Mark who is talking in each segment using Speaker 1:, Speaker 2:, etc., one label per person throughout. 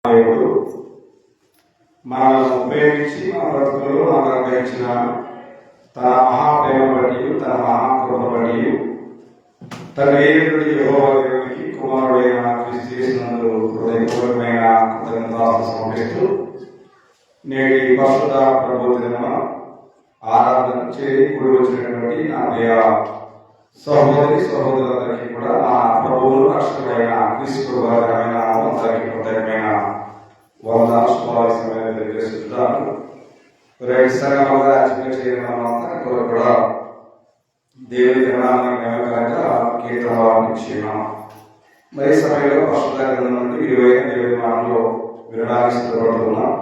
Speaker 1: దేవుడు మనల్ని ఉపయోగించి మన బ్రతుకులు మనకు అనుగ్రహించిన తన మహాప్రేమ బట్టి తన మహాకృప బట్టి తన ఏనుడి యెహోవా దేవునికి కుమారుడైన క్రీస్తు యేసునందు హృదయపూర్వకమైన కృతజ్ఞతాస్తుతులు సమర్పిస్తూ నేటి పరిశుద్ధ ప్రభు దినమున ఆరాధన చేరి కూడి వచ్చినటువంటి నా ప్రియ సహోదరి సహోదరులందరికీ కూడా నా ప్రభువును రక్షకుడైన క్రీస్తు వారమైన అందరికీ కృతజ్ఞమైన వందనాలు శుభాశీస్సులు తెలియజేస్తున్నాను. రైతు సంఘంగా చేయడం కూడా దేవుని దినాన్ని మేమకరంగా కీర్తన మరి సమయంలో పరిశుద్ధ గ్రంథం నుండి విలువైన దేవుని మాటలో వినడానికి సిద్ధపడుతున్నాం.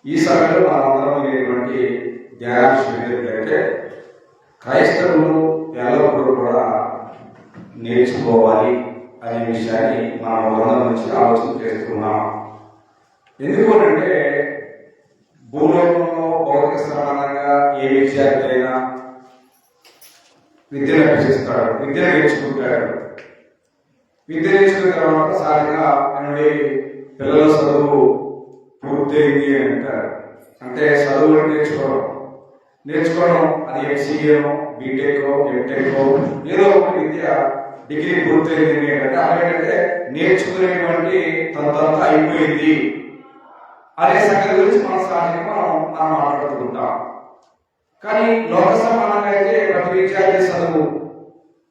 Speaker 1: ఈ సమయంలో మనందరం లేనటువంటి ధ్యానాంశం ఏంటంటే క్రైస్తవులు ఎల్లప్పుడూ కూడా నేర్చుకోవాలి అనే విషయాన్ని మనం గ్రంథం నుంచి ఆలోచన చేస్తున్నాం. ఎందుకంటే భూలోకంలో భౌతిక సమానంగా ఏ విద్యార్థి అయినా విద్యను అభ్యసిస్తాడు, విద్య నేర్చుకుంటాడు. విద్య నేర్చుకున్న తర్వాత సహజంగా పిల్లల చదువు పూర్తయింది అంటారు. అంటే చదువు నేర్చుకోవడం అది ఎంసీఏనో బీటెక్కో ఎంటెక్కో ఏదో ఒక విద్య డిగ్రీ పూర్తయింది అంటే అలాగంటే నేర్చుకునేటువంటి తనంతా అయిపోయింది అనే సంగతి గురించి మనం సహజంగా మనం మాట్లాడుతుంటాం. కానీ లోక సమానంగా అయితే ప్రతి విద్యార్థి చదువు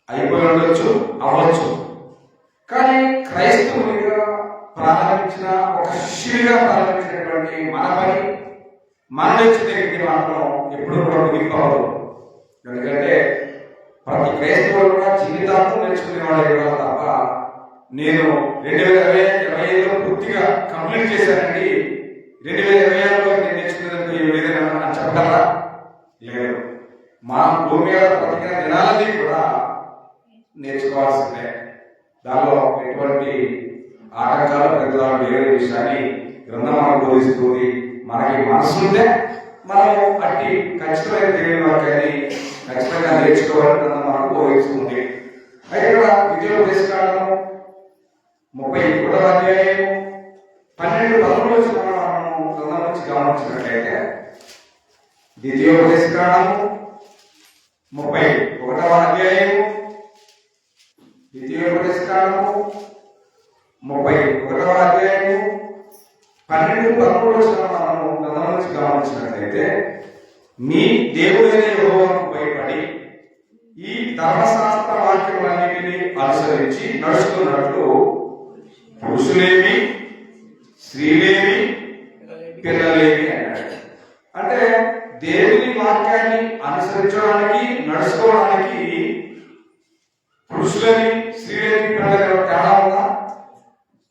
Speaker 1: అయిపోయి ఉండొచ్చు, అవ్వచ్చు. కానీ క్రైస్తవునిగా ప్రారంభించిన ఒక శిష్యుడిగా ప్రారంభించినటువంటి మన పని మన నేర్చుకునే మాత్రం ఎప్పుడు కూడా ముగిపోవదు. ఎందుకంటే ప్రతి క్రైస్తవుడు కూడా జీవితాంతం నేర్చుకునేవాడే కదా తప్ప నేను 2025లో పూర్తిగా కంప్లీట్ చేశానండి, 2026లో నేను నేర్చుకునేందుకు ఏం లేదని చెప్పగలరా? లేదు. మా భూమి మీద బ్రతికిన దినాలన్నీ కూడా నేర్చుకోవాల్సిందే. దానిలో ఎటువంటి ఆటంకాలు పెద్దవాళ్ళు లేని విషయాన్ని గ్రంథం మనకు బోధిస్తుంది. మనకి మనసు ఉంటే మనము అట్టి ఖచ్చితమైన తెలియని వాక్యాన్ని ఖచ్చితంగా నేర్చుకోవాలని గ్రంథం మనకు బోధిస్తుంది. అయితే ఇక్కడ విద్యోపదేశకాండము 31వ అధ్యాయము 12-13 మనం గ్రంథం నుంచి గమనించినట్లయితే ద్వితీయోపదేశకాండము 31వ అధ్యాయము ద్వితీయోపదేశకాండము 31వ అధ్యాయము 12-13 మనము గ్రంథం నుంచి గమనించినట్లయితే మీ దేవుడైన యెహోవాకు భయపడి ఈ ధర్మశాస్త్ర వాక్యములన్నిటినీ అనుసరించి నడుచుకున్నట్లు పురుషులేమి స్త్రీలేమి పిల్లలేమి అన్నాడు. అంటే దేవుని వాక్యాన్ని అనుసరించడానికి నడుచుకోవడానికి పురుషులని స్త్రీలేమి పిల్లలు తేడా ఉందా?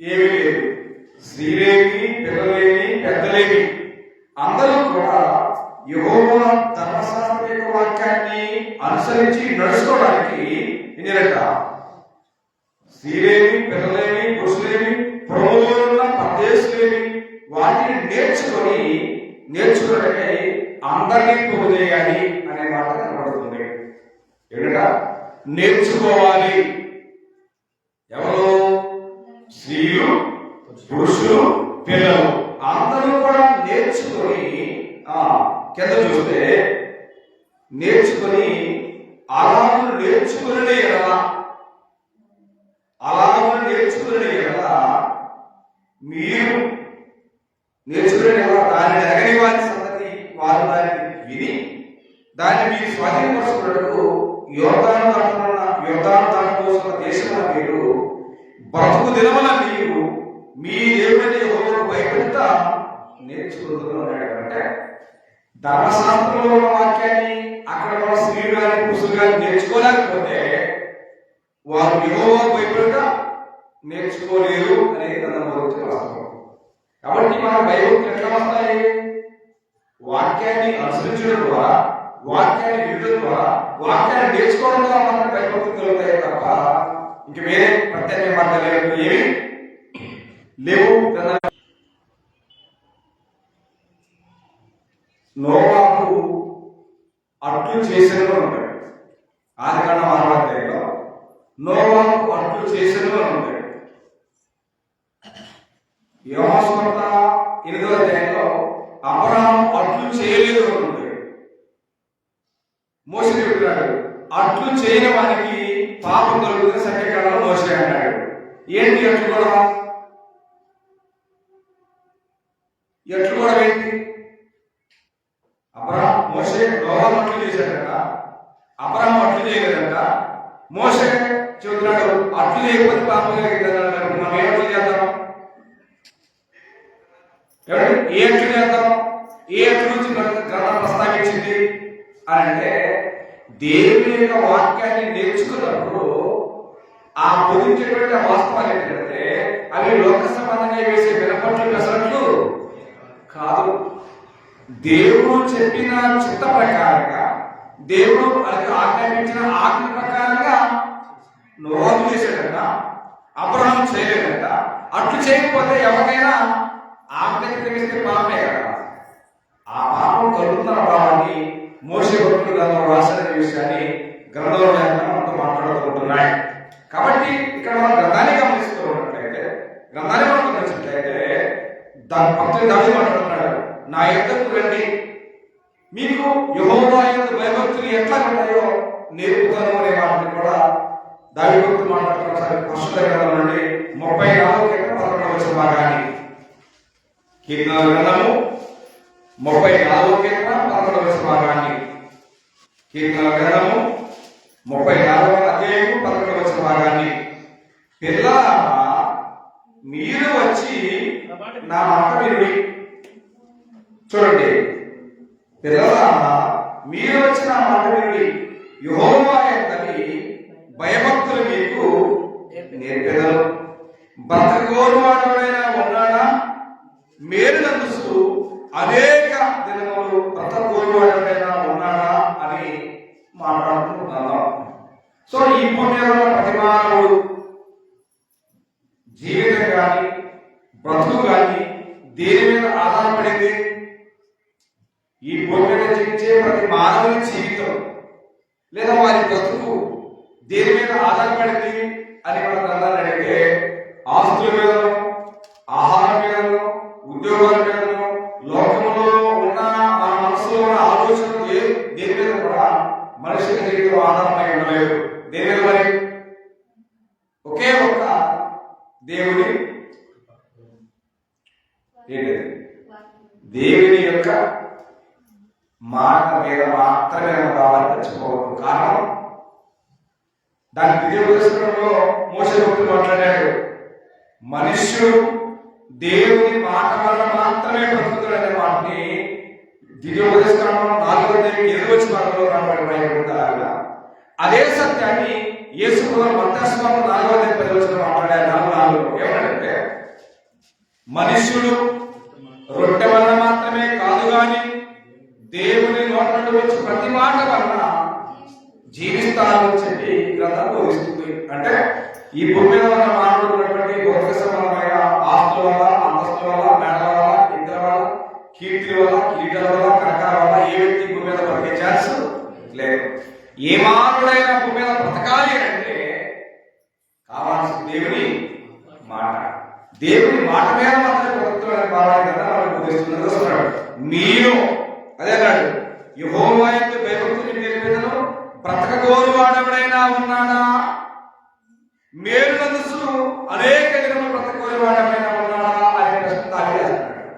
Speaker 1: ఏమీ లేదు. స్త్రీలేమి పిల్లలేమి పెద్దలేమి అందరూ కూడా యెహోవా ధర్మశాస్త్ర యొక్క వాక్యాన్ని అనుసరించి నడుచుకోవడానికి ఏంటంట? స్త్రీలేమి పిల్లలేమి పురుషులేమి ప్రభువులో ఉన్న పరదేశులేమి వాటిని నేర్చుకోవడానికి అందరినీ పోగు చేయాలి అనే మాట కనబడుతుంది. ఏంటంట? నేర్చుకోవాలి. ఎవరు? స్త్రీలు పురుషులు పిల్లలు అందరూ కూడా నేర్చుకొని కింద చూస్తే నేర్చుకొని అలాగే నేర్చుకునే ఎలా మీరు నేర్చుకునే ఎలా దాన్ని ఎరగని వారి సంగతి వారు దాన్ని విని దాన్ని మీరు స్వాధీనపరుచుకున్నట్టు యోర్దాను దాటబోతున్న దేశంలో మీరు బ్రతుకు దినమున మీరు మీ దేవుడైన యెహోవాకు భయపడుతా నేర్చుకుంటున్నాడు. అంటే ధర్మశాస్త్రంలో ఉన్న వాక్యాన్ని అక్కడ మన స్త్రీలు కానీ పురుషులు కానీ నేర్చుకోలేకపోతే వారు యెహోవాకు భయపడుతా నేర్చుకోలేరు అనేది తన వాస్తవం. కాబట్టి మన భయభక్తులు ఎట్లా వస్తాయి? వాక్యాన్ని అనుసరించడం ద్వారా, వాక్యాన్ని వినడం ద్వారా, వాక్యాన్ని నేర్చుకోవడం ద్వారా మనకు భయభక్తులు కలుగుతాయి తప్ప ఇంక వేరే ప్రత్యేక మార్గాలు ఏమి లేవు. నోవాహు అట్లు చేసిన ఉంటాడు. ఆదికాండం 6వ అధ్యాయంలో నోవాహు అట్లు చేసిన ఉంటాడు. యోహాసువార్త 8వ అధ్యాయంలో అబ్రహాము అట్లు చేయలేదు అంటుంది. మోషే చెప్తున్నాడు, అట్లు చేయని వారికి పాపం కలుగుతుంది సంఖ్యాకాలంలో మోషే అన్నాడు. ఏంటి అట్లు కూడా? ఎట్లు కూడా ఏంటి? అబ్రహాం మోషే నోవాహు అట్లు చేశాడంట, అబ్రహాం అట్లు చేయలేదంట. మోషే చెబుతున్నాడు అట్లు చేయకపోతే పాపం కలిగిందన్నాడు. మనం ఏ అట్లు చేద్దాం? ఏ అట్లు చేద్దాం? ఏ అట్లు నుంచి గ్రంథం ప్రస్తావించింది అని అంటే, దేవుని యొక్క వాక్యాన్ని నేర్చుకున్నప్పుడు ఆ బోధించేటువంటి వాస్తవాలు ఏంటంటే అవి లోక సంబంధంగా వేసే వినపట్లు పెసరట్లు కాదు. దేవుడు చెప్పిన చిత్త ప్రకారంగా, దేవుడు అది ఆజ్ఞాపించిన ఆజ్ఞ ప్రకారంగా నోవాహు చేశాడంట, అబ్రహాం చేయలేదంట. అట్లు చేయకపోతే ఎవరికైనా ఆజ్ఞకి తెలిస్తే పాపమే కదా. ఆ పాపం కలుగుతున్న భావాన్ని మోషే భక్తుడు గ్రంథంలో రాసిన విషయాన్ని గ్రంథంలో మనతో మాట్లాడుకుంటున్నాయి. కాబట్టి ఇక్కడ మనం గ్రంథాన్ని గమనిస్తూ ఉన్నట్లయితే, గ్రంథాన్ని మనం గమనించినట్లయితే భక్తుడు దావీదు మాట్లాడుతున్నాడు, నా యొద్దకు రండి, మీకు యెహోవా యందు భయభక్తులు ఎట్లా ఉంటాయో నేర్పుతాను అనే మాటని కూడా దావీదు భక్తుడు మాట్లాడుతున్నారు. పరిశుద్ధ గ్రంథం నుండి 34 భాగాన్ని, కీర్తనల గ్రంథము 34 భాగాన్ని, కీర్తనల గ్రంథము 34 అధ్యాయము 11 భాగాన్ని, పిల్లలారా మీరు వచ్చి నా మాట వినుడి. చూడండి, పిల్లలారా మీరు వచ్చి నా మాట వినుడి, యెహోవా యందలి భయభక్తులు మీకు నేర్పెదను. బ్రతకోరువాడైనా ఉన్నాడా? మేలు నందుస్తూ అనేక దినములు బ్రతకోరువాడైనా ఉన్నాడా అని మాట్లాడుకుంటున్నాను. సో ఈ భూమి ప్రతి మానవుడు జీవితం కానీ బ్రతుకు కానీ దేని మీద ఆధారపడింది? ఈ భూమి మీద జీవించే ప్రతి మానవుని జీవితం లేదా వారి బ్రతుకు దేని మీద ఆధారపడింది అని మన గ్రంథాలు అడిగితే, ఆస్తుల మీదనో, ఆహారం మీదనో, ఉద్యోగాల మీదనో, లోకంలో ఉన్న మన మనసులో ఉన్న ఆలోచనలు దేని మీద కూడా మనిషికి జీవితం ఆధారమై ఉండలేదు. దేని మీద మరి? ఒకే ఒక్క దేవుని దేవుని యొక్క మాట మీద మాత్రమే రావాలని తెచ్చుకోవద్దు. కారణం, దాని ద్వితీయోపదేశంలో మోషే భక్తుడు మాట్లాడాడు, మనుష్యుడు దేవుని మాట వల్ల మాత్రమే బ్రతుకుతాడు అనే మాటని ద్వితీయోపదేశంలో 4:7 రాయబడింది. అదే సత్యాన్ని యేసు ప్రభువు మత్తయి 4:10 మాట్లాడారు. ఏమంటే, మనుష్యుడు రొట్టె వల్ల మాత్రమే కాదు గాని దేవుని నోట నుండి వచ్చి ప్రతి మాట వల్ల జీవిస్తానని చెప్పి గ్రంథం బోధిస్తుంది. అంటే ఈ భూమి మీద ఉన్న మానవుడు ఉన్నటువంటి భౌతిక సంబంధమైన ఆస్తుల వల్ల, అంతస్తుల వల్ల, మేడల వల్ల, ఇద్దల వల్ల, కీర్తి వల్ల, కిరీటాల వల్ల, కనకాల వల్ల ఏ వ్యక్తి భూమి మీద బ్రతికే ఛాన్స్ లేదు. ఏ మానవుడైనా భూమి మీద బ్రతకాలి అంటే కావాల్సిన దేవుని మాట. దేవుని మాట మీద మాత్రమే బ్రతుకుతాడని భావాన్ని కదా మనకు బోధిస్తున్నారు. మీరు అదే అన్నాడు, యెహోవా యందు భయభక్తులు నేర్పెదను, బ్రతకగోరువాడెవడైనా ఉన్నాడా? మేలు నందుస్తూ అనేక దినములు బ్రతకగోరువాడెవడైనా ఉన్నాడా అనే ప్రశ్న దావీదు అన్నాడు.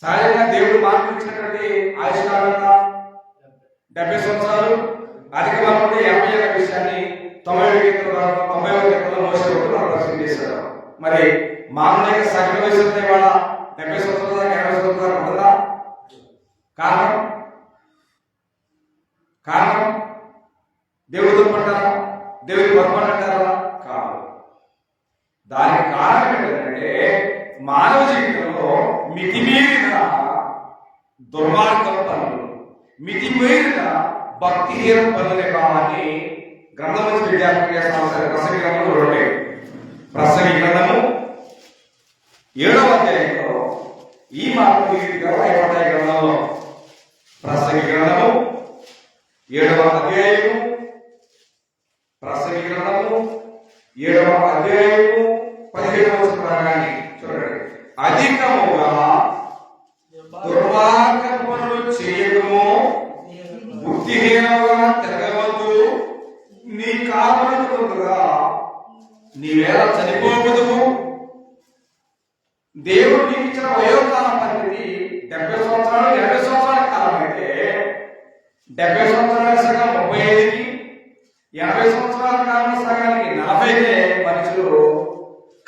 Speaker 1: సహజంగా దేవుడు మాట్లాడించినటువంటి ఆయుష్కాలం 70 సంవత్సరాలు, అధిక బలం 80 విషయాన్ని 90వ కీర్తనలో మోషే భక్తుడు ప్రశ్న చేశారు. మరి మానవుల యొక్క సగటు వయసు ఇవాళ 70 సంవత్సరాల దాకా 80 సంవత్సరాలు ఉంటుందా? కారణం దేవుడు పడ్డారా? దేవుడి పొరపాటారా? కాదు. దానికి కారణం ఏంటంటే మానవ జీవితంలో మితిమీరిన దుర్మార్గం పనులు, మితిమీరిన భక్తిహీన పనులనే భావాన్ని గ్రంథం నుంచి విద్యార్థులు చేస్తాం. ప్రసంగి గ్రంథంలో చూడండి, ప్రసంగి గ్రంథము 7వ అధ్యాయంలో ఈ మాటలు రాయబడ్డాయి. గ్రంథంలో ప్రసంగి గ్రంథము 7వ అధ్యాయము, ప్రసంగి గ్రంథము 7వ అధ్యాయము 15వ భాగాన్ని చూడండి. అధికముగా దుర్మార్గ పనులు చేయడము, బుద్ధిహీనముగా తిరగవద్దు, నీ కారణం ముందుగా నీవేళ చనిపోవదువు. దేవుడు నీకు ఇచ్చిన వయోకాలం పరిమితి 70 సంవత్సరాలు, 80 సంవత్సరాల కాలం అయితే 70 సంవత్సరాల సగం 35కి, 80 సంవత్సరాల కాలం సగానికి 40కే మనుషులు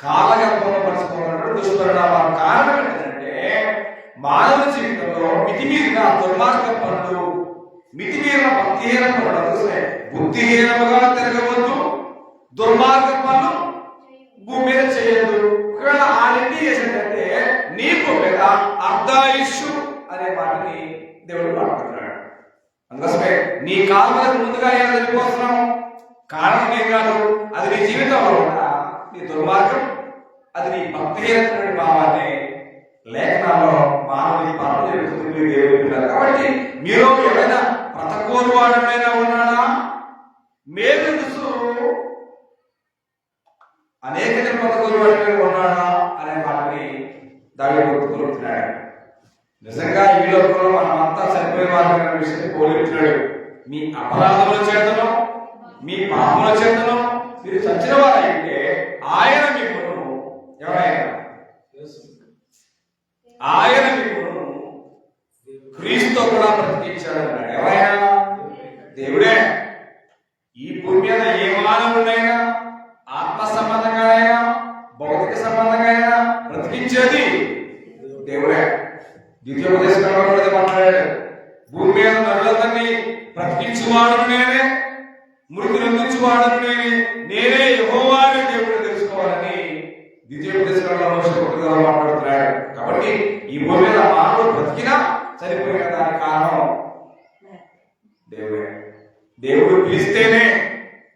Speaker 1: కాలగర్భంలో పరుచుకున్నటువంటి దుష్పరిణామాల కారణం ఏంటంటే మానవ జీవితంలో మితిమీరిన దుర్మార్గ పనులు, మితిమీరిన భక్తిహీన పనులు, బుద్ధిహీనముగా తిరగవద్దు, దుర్మార్గ పనులు భూమి మీద చేయొద్దు. ఒకవేళ ఆ రెండు చేసినట్టే నీ భూమి మీద అర్ధాయుష్ అనే మాటని దేవుడు మాట్లాడుతున్నాడు. అందుకోసమే నీ కాలంలో ముందుగా ఏమైనా వెళ్ళిపోతున్నావు, కారణం ఏం కాదు, అది నీ జీవితంలో ఉన్న నీ దుర్మార్గం, అది నీ భక్తిహీనటువంటి భావాన్ని లేఖనాల్లో మానవుని పాపం జరుగుతుంది దేవుడు. కాబట్టి మీరు ఎవరైనా ప్రతకోరు వాడమైనా ఉన్నాడా, మేలుసు అనేక ప్రతకోరు వాడమైనా ఉన్నాడా అనే మాటని దావీదు కోరుతున్నాడు. నిజంగా ఈ లోకంలో మనం అంతా చనిపోయే వారి విషయాన్ని కోరుతున్నాడు. మీ అపరాధముల చేతను, మీ పాపముల చేతను మీరు చచ్చిన వారైతే ఆయన మిమ్మల్ని ఎవరైనా ఆయన మిమ్మల్ని క్రీస్తుతో కూడా బ్రతికించాడు అన్నాడు. ఎవరైనా దేవుడే. ఈ భూమి మీద ఏ మానవుడైనా ఆత్మ సంబంధంగా అయినా భౌతిక సంబంధంగా అయినా బ్రతికించేది దేవుడే. ద్వితీయోపదేశకాండంలో మాట్లాడాడు, భూమి మీద నరులందరినీ బ్రతికించువాడను నేనే, మృతిని అందించువాడను నేనే యెహోవాని దేవుడు తెలుసుకోవాలని ద్వితీయోపదేశకాండంలో మాట్లాడుతున్నాడు. కాబట్టి ఈ భూమి మీద మానవుడు బ్రతికినా చనిపోయిన దానికి కారణం దేవుడే. దేవుడు పిలిస్తేనే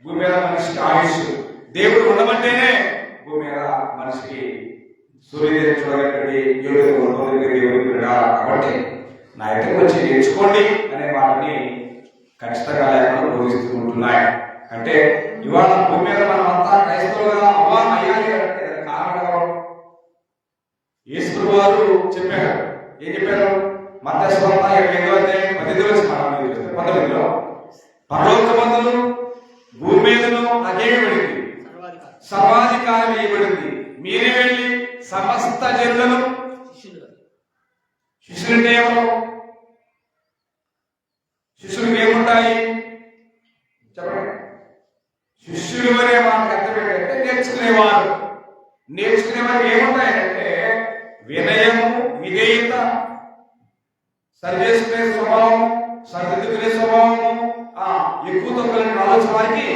Speaker 1: భూమి మీద మనిషికి ఆయుష్, దేవుడు ఉండమంటేనే భూమి మీద మనిషికి సూర్యోదయం చూడగలిగి దేవుడు. కాబట్టి నా ఎదురు వచ్చి నేర్చుకోండి అనే వాటిని ఖచ్చితంగా లేకుండా బోధిస్తూ ఉంటున్నాయి. అంటే ఇవాళ భూమి మీద మనం అంతా క్రైస్తవులుగా అయ్యాలి అంటే కారణం యేసు వారు చెప్పారు. ఏం చెప్పారు? మత్తయి సువార్త 19:19 పరలోకమందును భూమి మీదను నాకేమిబడింది, సర్వాధికారం ఇవ్వబడింది. మీరే వెళ్ళి సమస్త జనులను శిష్యులంటే ఎవరు? శిష్యులకు ఏముంటాయి చెప్పండి. శిష్యులు అనే మాటకు అర్థం ఏంటంటే నేర్చుకునేవారు. నేర్చుకునేవారికి ఏముంటాయంటే వినయము, విధేయత, సరిచేసుకునే స్వభావం, సరిదిద్దుకునే స్వభావము, ఎక్కువ తక్కువ ఆలోచన వారికి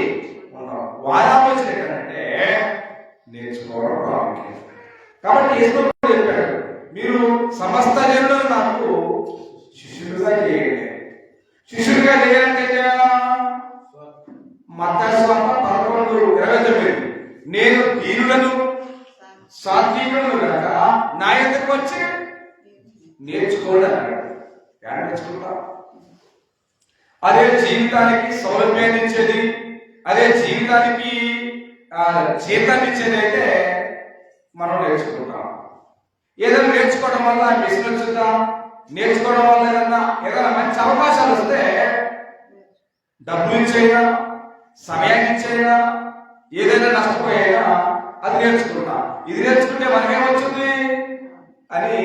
Speaker 1: ఉండవు. వారి ఆలోచన ఏంటంటే నేర్చుకోవడం ప్రాముఖ్యం. కాబట్టి యేసు చెప్పాడు, మీరు సమస్త జనులను నాకు శిష్యులుగా చేయండి. శిష్యులుగా చేయాలంటే మత్తయి సువార్త 11:29 నేను దీనులను సాత్వికులను కనుక నా ఎదురుకు వచ్చి నేర్చుకోండి అన్నాడు. ఎలా నేర్చుకుంటా? అదే జీవితానికి సౌలభ్యాన్ని ఇచ్చేది, అదే జీవితానికి జీతాన్ని ఇచ్చేది అయితే మనం నేర్చుకుంటాం. ఏదైనా నేర్చుకోవడం వల్ల మిషన్ వచ్చిందా, నేర్చుకోవడం వల్ల ఏదైనా మంచి అవకాశాలు వస్తే డబ్బులు ఇచ్చేనా, సమయాన్ని ఇచ్చేనా, ఏదైనా నష్టపోయినా అది నేర్చుకుంటా. ఇది నేర్చుకుంటే మనమేమొచ్చింది అని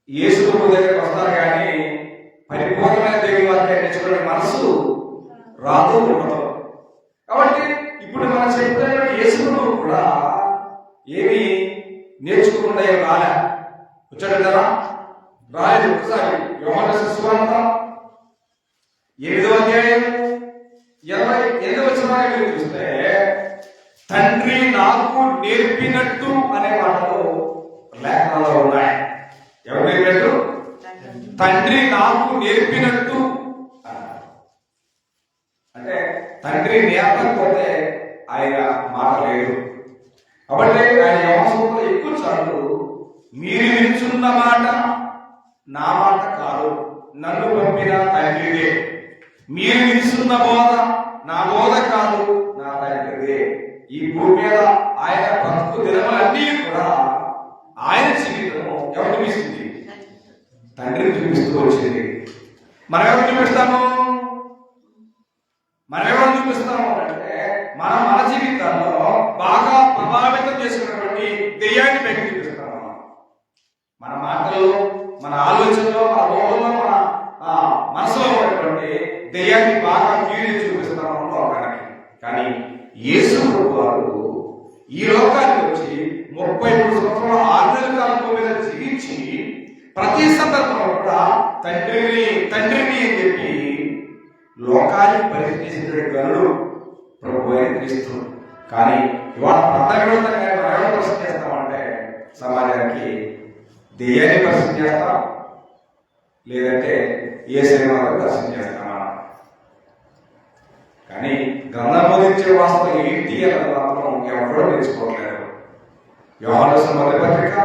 Speaker 1: యేసు ప్రభు దగ్గరికి వస్తారు, కానీ పరిపూర్ణమైన దేవుని వాక్యాన్ని నేర్చుకునే మనసు రాదు ఉండదు. కాబట్టి ఇప్పుడు మనం చెప్తున్న యేసు ప్రభు కూడా ఏమి నేర్చుకోకుండా ఏం రాలే, వచ్చాడు కదా, రాలేదు. ఒకసారి యోహాను సువార్త 8:28 చూస్తే తండ్రి నాకు నేర్పినట్టు అనే మాటలు లేఖనాల్లో ఉన్నాయి. ఎవరు నేర్పినట్టు? తండ్రి నాకు నేర్పినట్టు. అంటే తండ్రి నేర్పకపోతే ఆయన మాట లేదు. కాబట్టి ఆయన యోహాను ఎక్కువ సార్లు మీరు వినుచున్న మాట నా మాట కాదు, నన్ను పంపిన తండ్రిదే. మీరు వినుచున్న బోధ నా బోధ కాదు, నా తండ్రిదే. ఈ భూమి మీద ఆయన బ్రతుకు దినములన్నీ కూడా ఆయన జీవితం ఎవరు చూపిస్తుంది? తండ్రిని చూపిస్తూ వచ్చింది. మనం ఎవరు చూపిస్తాము? అంటే మన జీవితాల్లో బాగా ప్రభావితం చేసినటువంటి దెయ్యాన్ని బయట చూపిస్తాము. మన మాటల్లో, మన ఆలోచనలో, మన ఊహలో, మన మనసులో ఉన్నటువంటి దెయ్యాన్ని బాగా కీడి చూపిస్తున్నాము లోకానికి. కానీ యేసు వారు ఈ లోకానికి వచ్చి 33 సంవత్సరాల 6 నెలల కాలం మీద జీవించి ప్రతి సందర్భంలో కూడా తండ్రిని అని చెప్పి లోకాన్ని పరిశీలించిన గనుడు ప్రభు అయిన క్రీస్తు. కానీ ఇవాళ ప్రత్యేకంగా ఎవరు పరిశీలి చేస్తామంటే సమాజానికి దెయ్యాన్ని పరిశీలి చేస్తాం, లేదంటే ఏ సినిమాలకు దర్శనం చేస్తామా? కానీ గ్రంథం బోధించే వాస్తవం ఏంటి అన్నది మాత్రం ఎవరో తెలుసుకోవట్లేదు. యోహాను మొదటి పత్రిక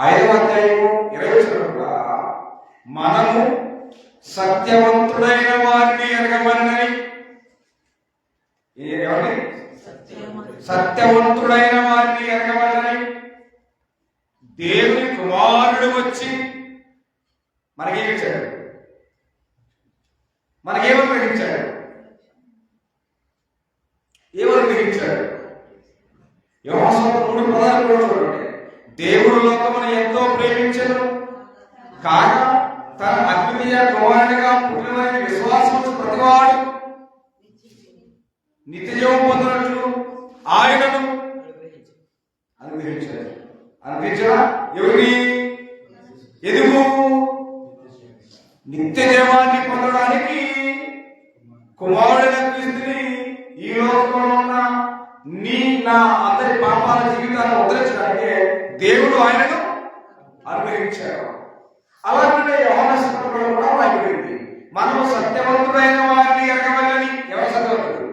Speaker 1: 5వ అధ్యాయము 20 కూడా మనము సత్యవంతుడైన వారిని ఎరగమనని, సత్యవంతుడైన వారిని ఎరగమనని దేవుని కుమారుడు వచ్చి మనకేమి ఇచ్చాడు? మనకేమనుగ్రహించాడు? ఏమనుగ్రహించాడు? యోహాను 3:16 చూడండి. దేవుడు లోకమును ఎంతో ప్రేమించెను కాగా తన అద్వితీయ కుమారునిగా పుట్టినవారికి విశ్వాసం ప్రతివాడు నిత్యజీవం పొందినట్లు ఆయనను అనుగ్రహించాడు. అనుగ్రహించడా? ఎవరిని? ఎదుగు నిత్యజీవాన్ని పొందడానికి కుమారుడైన క్రీస్తుని ఈ లోకంలో ఉన్న నా అందరి పాపాల జీవితాలను ఉద్ధరించడానికి దేవుడు ఆయనను అనుగ్రహించాడు. అలాగే యోహాను సువార్తలో కూడా రాయబడింది, మనము సత్యవంతుడైన వారిని ఎరగవలెనని. ఎవరు సత్యవంతుడు?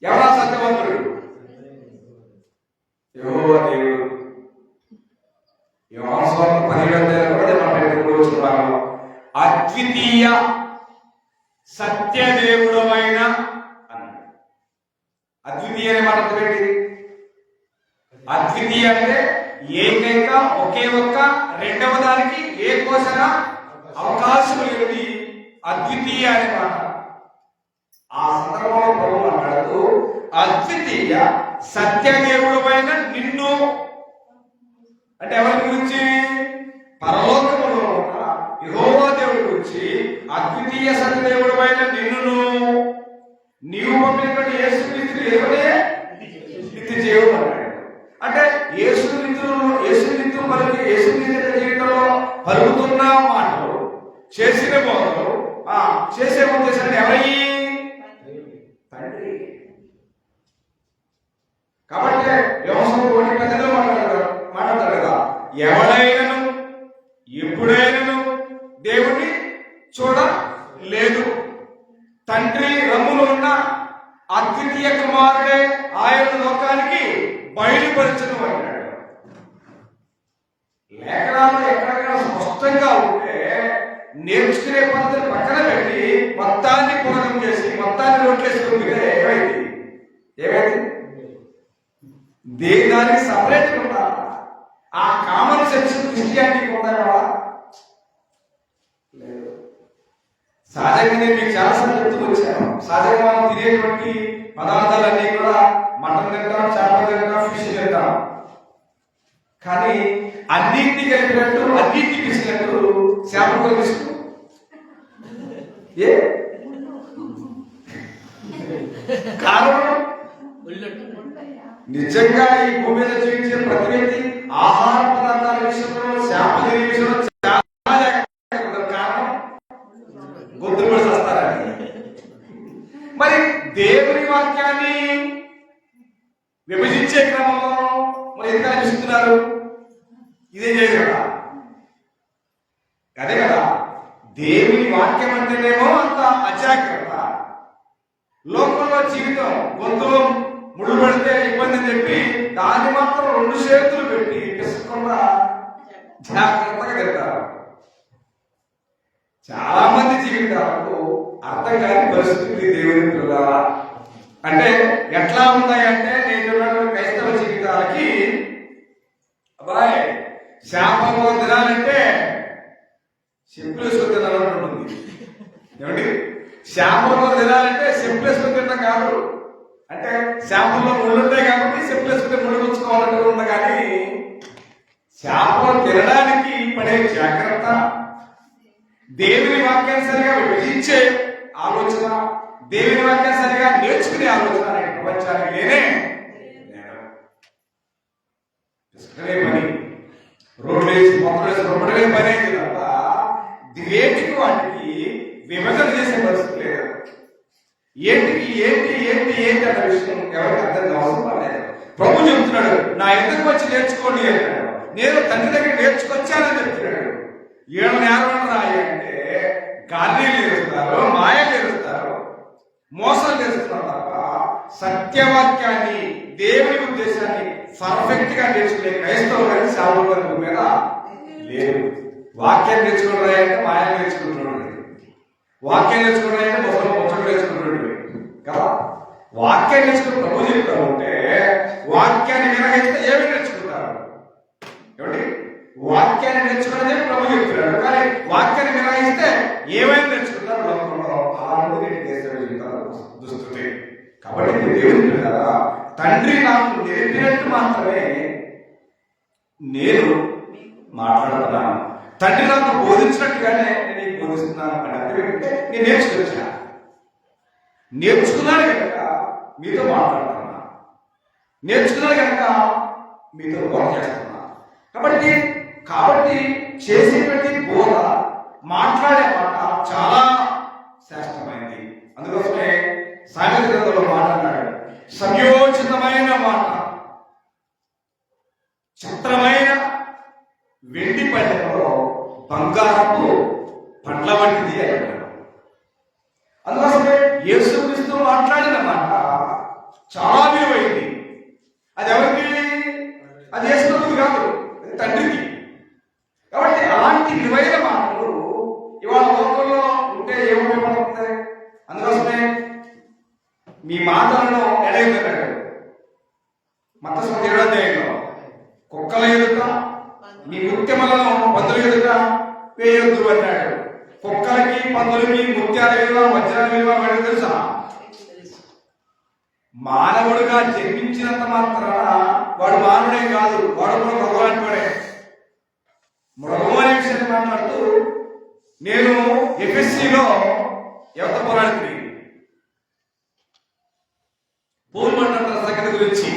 Speaker 1: ఎవరా సత్యవంతుడు? యెహోవా దేవుడు. యోహాను సువార్త 10:43 అద్వితీయ సత్యదేవుడమైన అన్నాడు. అద్వితీయ అనే మాట ఏంటి? అద్వితీయ అంటే ఏకైక, ఒకే ఒక్క, రెండవ దానికి ఏ కోసన అవకాశం లేని అద్వితీయ అనే మాట. ఆ సందర్భంలో ప్రభు మాట్లాడుతూ అద్వితీయ సత్యదేవుడు పైన నిన్ను అంటే ఎవరి గురించి? పరలోకములో ఉన్న యెహోవా దేవుడి గురించి అద్వితీయ సత్యదేవుడు పైన నిన్నును నీవు పంపినటువంటి యేసుక్రీస్తు ఎవరే? నిత్య జీవుడు అన్నాడు. అంటే యేసుక్రీస్తు జీవితంలో పలుకుతున్న మాటలు, చేసిన బోధలు, చేసే ఉద్దేశాన్ని ఎవరయ్యి? తండ్రి. కాబట్టి యోహాను 1:10 మాట్లాడతాడు కదా, ఎవడైనను ఎప్పుడైనను దేవుని చూడలేదు, తండ్రి రమ్ములో ఉన్న అద్వితీయ కుమారుడే ఆయన లోకానికి బయలుపరచను అన్నాడు. లేఖనాలు ఎక్కడెక్కడ స్పష్టంగా ఉంటే నేర్చుకునే పద్ధతిని పక్కన పెట్టి మొత్తాన్ని పూర్ణం చేసి మొత్తాన్ని నోట్లేసుకుంది. ఏమైంది? దానికి సపరేట్ ఉందా? ఆ కామన్ సెన్స్ క్రిస్టియానిటీ ఉందా? లేదు. సహజంగా నేను మీకు చాలాసార్లు చెప్తూ వచ్చాను, సహజంగా మనం తినేటువంటి పదార్థాలన్నీ కూడా మటన్ తింటాం, చేపలు తింటాం, ఫిష్ తింటాం. కానీ అన్నింటినీ కలిపినట్టు, అన్నింటినీ పిలిచినట్టు చేపలు తీసుకో. ఏ కారణం? నిజంగా ఈ భూమి మీద జీవించే ప్రతి వ్యక్తి ఆహార పదార్థాల విషయంలో, చేపల విషయంలో చాలా జాగ్రత్తగా. కారణం గొంతులు కూడా చేస్తారని. మరి దేవుని వాక్యాన్ని విభజించే క్రమంలో మరి ఎందుకు అనిపిస్తున్నారు? ఇదే చేయదు కదా. అదే కదా, దేవుని వాక్యం అంటేనేమో అంత అజాగ్రత్త. లోకంలో జీవితం గొంతులో ముళ్ళు పెడితే ఇబ్బంది అని చెప్పి దాన్ని మాత్రం 2 చేతులు పెట్టి పిసకుండా జాగ్రత్తగా తింటారు. చాలా మంది జీవితాలకు అర్థం కాని పరిస్థితి దేవుని పిల్లల అంటే ఎట్లా ఉన్నాయంటే నేను క్రైస్తవ జీవితాలకి అబ్బాయి శాపంలో తినాలంటే చెప్పులు వేసుకొని తినాలని ఉంటుంది. ఏమండి, శాపంలో తినాలంటే చెప్పులు వేసుకొని తినడం కాదు. అంటే శాపంలో ముళ్ళు ఉంటాయి కాబట్టి చెప్పులు వేసుకుంటే ముళ్ళు ఉంచుకోవాలంటే ఉంది. కానీ శాపం తినడానికి పడే జాగ్రత్త, దేవుని వాక్యానుసరిగా విభజించే ఆలోచన, దేవుని వాక్యానుసరిగా నేర్చుకునే ఆలోచన అనే ప్రపంచానికి లేనే పని. రోడ్లు వేసి మొత్తం వేసి రొమ్మడమే పని అయింది తప్ప వేటికి వాటికి విభజన చేసే పరిస్థితి లేదు. ఏంటికి ఏంటి ఏంటి ఏంటి అన్న విషయం ఎవరికి అర్థం అవసరం లేదు. ప్రభు చెప్తున్నాడు, నా ఎదురుకు వచ్చి నేర్చుకోండి అంటాడు. నేను తండ్రి దగ్గర నేర్చుకొచ్చానని చెప్తున్నాడు. ఏడు నేరం రాయి అంటే గాలి నేర్చుతారు, మాయ నేర్చుతారు, మోసం చేస్తున్నారు తప్ప సత్యవాక్యాన్ని, దేవుని ఉద్దేశాన్ని పర్ఫెక్ట్ గా నేర్చుకునే క్రైస్తవులు కానీ సేవకుల మీద లేదు. వాక్యం నేర్చుకుంటారంటే మాయ నేర్చుకుంటున్నాడు, వాక్యం నేర్చుకుంటారంటే ముసలు నేర్చుకుంటున్నాడు కదా. వాక్యం నేర్చుకుని ప్రభు చెప్తా ఉంటే వాక్యాన్ని వినగలిగితే ఏమి నేర్చుకుంటారు? ఏమిటి? వాక్యాన్ని నేర్చుకున్నదే ప్రభు చెప్తున్నాడు. కానీ వాక్యాన్ని వినగిస్తే ఏమైనా నేర్చుకుంటారు లోకంలో. దుస్థితి. కాబట్టి దేవుడు కదా, తండ్రి నాకు నేర్పినట్టు మాత్రమే నేను మాట్లాడుతున్నాను, తండ్రి నాకు బోధించినట్టుగానే నేను బోధిస్తున్నాను అని అంటే నేను నేర్చుకున్నాను కనుక మీతో మాట్లాడుతున్నా, నేర్చుకున్నాను కనుక మీతో బోధ చేస్తున్నా. కాబట్టి చేసేటువంటి బోధ, మాట్లాడే మాట చాలా శ్రేష్టమైనది. అందుకోసమే సామెత గ్రంథంలో మాట్లాడాడు, సంయోచితమైన మాట చిత్రమైన వెండి పళ్ళెంలో బంగారపు పండ్ల వంటిది అన్నాడు. అందుకోసమే యేసుక్రీస్తు మాట్లాడిన మాట చాలా విలువైంది. అది ఎవరికి? అది యేసుక్రీస్తు కాదు, తండ్రికి. కాబట్టి అలాంటి విలువైన మాటలు ఇవాళ లోకంలో ఉంటే ఏమవుతుంది? అందుకోసమే మీ మాటలను ఎడగన్నాడు మత్తయి 7వ అధ్యాయంలో, కుక్కల ఎదుట మీ ముత్యములను పందుల ఎదుట వేయొద్దు అన్నాడు. కుక్కలకి, పందులకి ముత్యాల విలువ, వజ్రాల విలువ వాడికి తెలుసా? మానవుడుగా జన్మించినంత మాత్రాన వాడు మానవుడే కాదు, వాడు కూడా మృగం అంటాడే. మృగం అనే విషయాన్ని మాట్లాడుతూ నేను ఎఫ్ఎస్సిలో ఎవరితో పోరాడుతుంది పూర్వమండల సంగతి గురించి,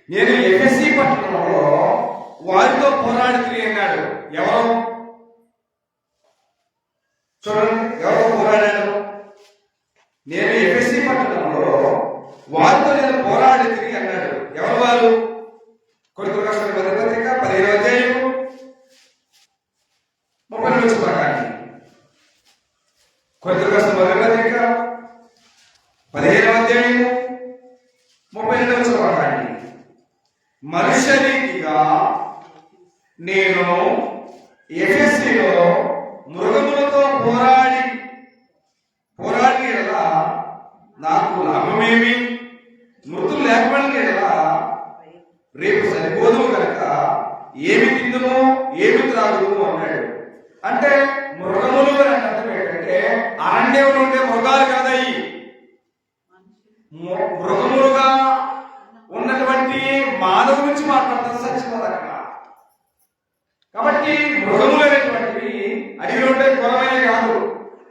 Speaker 1: నేను ఎఫ్ఎస్సి పట్టణంలో వారితో పోరాడుతుంది అన్నాడు. ఎవరు చూడండి, ఎవరో పోరాడాడు? నేను ఎఫ్ఎస్సి పట్టణంలో వారితో నేను పోరాడుతుంది అన్నాడు. ఎవరు వారు? కొరింథీయులకు రాసిన మొదటి పత్రిక 15వ అధ్యాయం 32వ భాగాన్ని. కొరింథీయులకు రాసిన మొదటి పత్రిక 15వ అధ్యాయం 32వ భాగాన్ని. మనుష్య రీతిగా నేను ఎఫెసీలో మృగములతో పోరాడి ఎలా నాకు లాభమేమి? మృతులు లేకపోయిన ఎలా రేపు సరిపోదు కనుక ఏమి తిందుమో ఏమి త్రాగుదుమో అన్నాడు. అంటే మృగములు అని అర్థం ఏంటంటే అరణ్యంలో ఉండే మృగాలు కాదయ్యి, మృగములుగా ఉన్నటువంటి మానవు నుంచి మాట్లాడుతారు సత్యమదక. కాబట్టి మృగములు అనేటువంటివి అడవిలో ఉండే క్రూరమైన కాదు,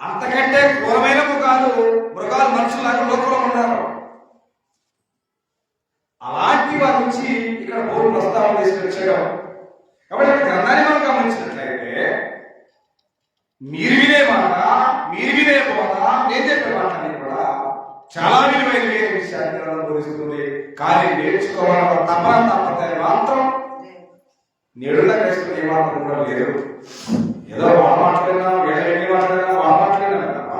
Speaker 1: అంతకంటే క్రూరమైన కాదు. మృగాలు మనుషులాగా లోకంలో ఉన్నారు. అలాంటి వారి నుంచి ఇక్కడ బోర్డు ప్రస్తావన తీసుకొచ్చాడు. కాబట్టి గ్రంథాన్ని మనం గమనించినట్లయితే మీరు వినే మాట, మీరు వినే బోధ, నేను చెప్పే మాట అనేది కూడా చాలా విలువైన విషయాన్ని బోధిస్తుంది. కానీ నేర్చుకోవాలన్న తప్పనిసరి మాత్రం నేడున్న క్రైస్తవులు ఏమాత్రం కూడా లేదు. ఏదో వాళ్ళు మాట్లాడినా, వేరే ఎన్ని మాట్లాడినా వాళ్ళు మాట్లాడినా తప్ప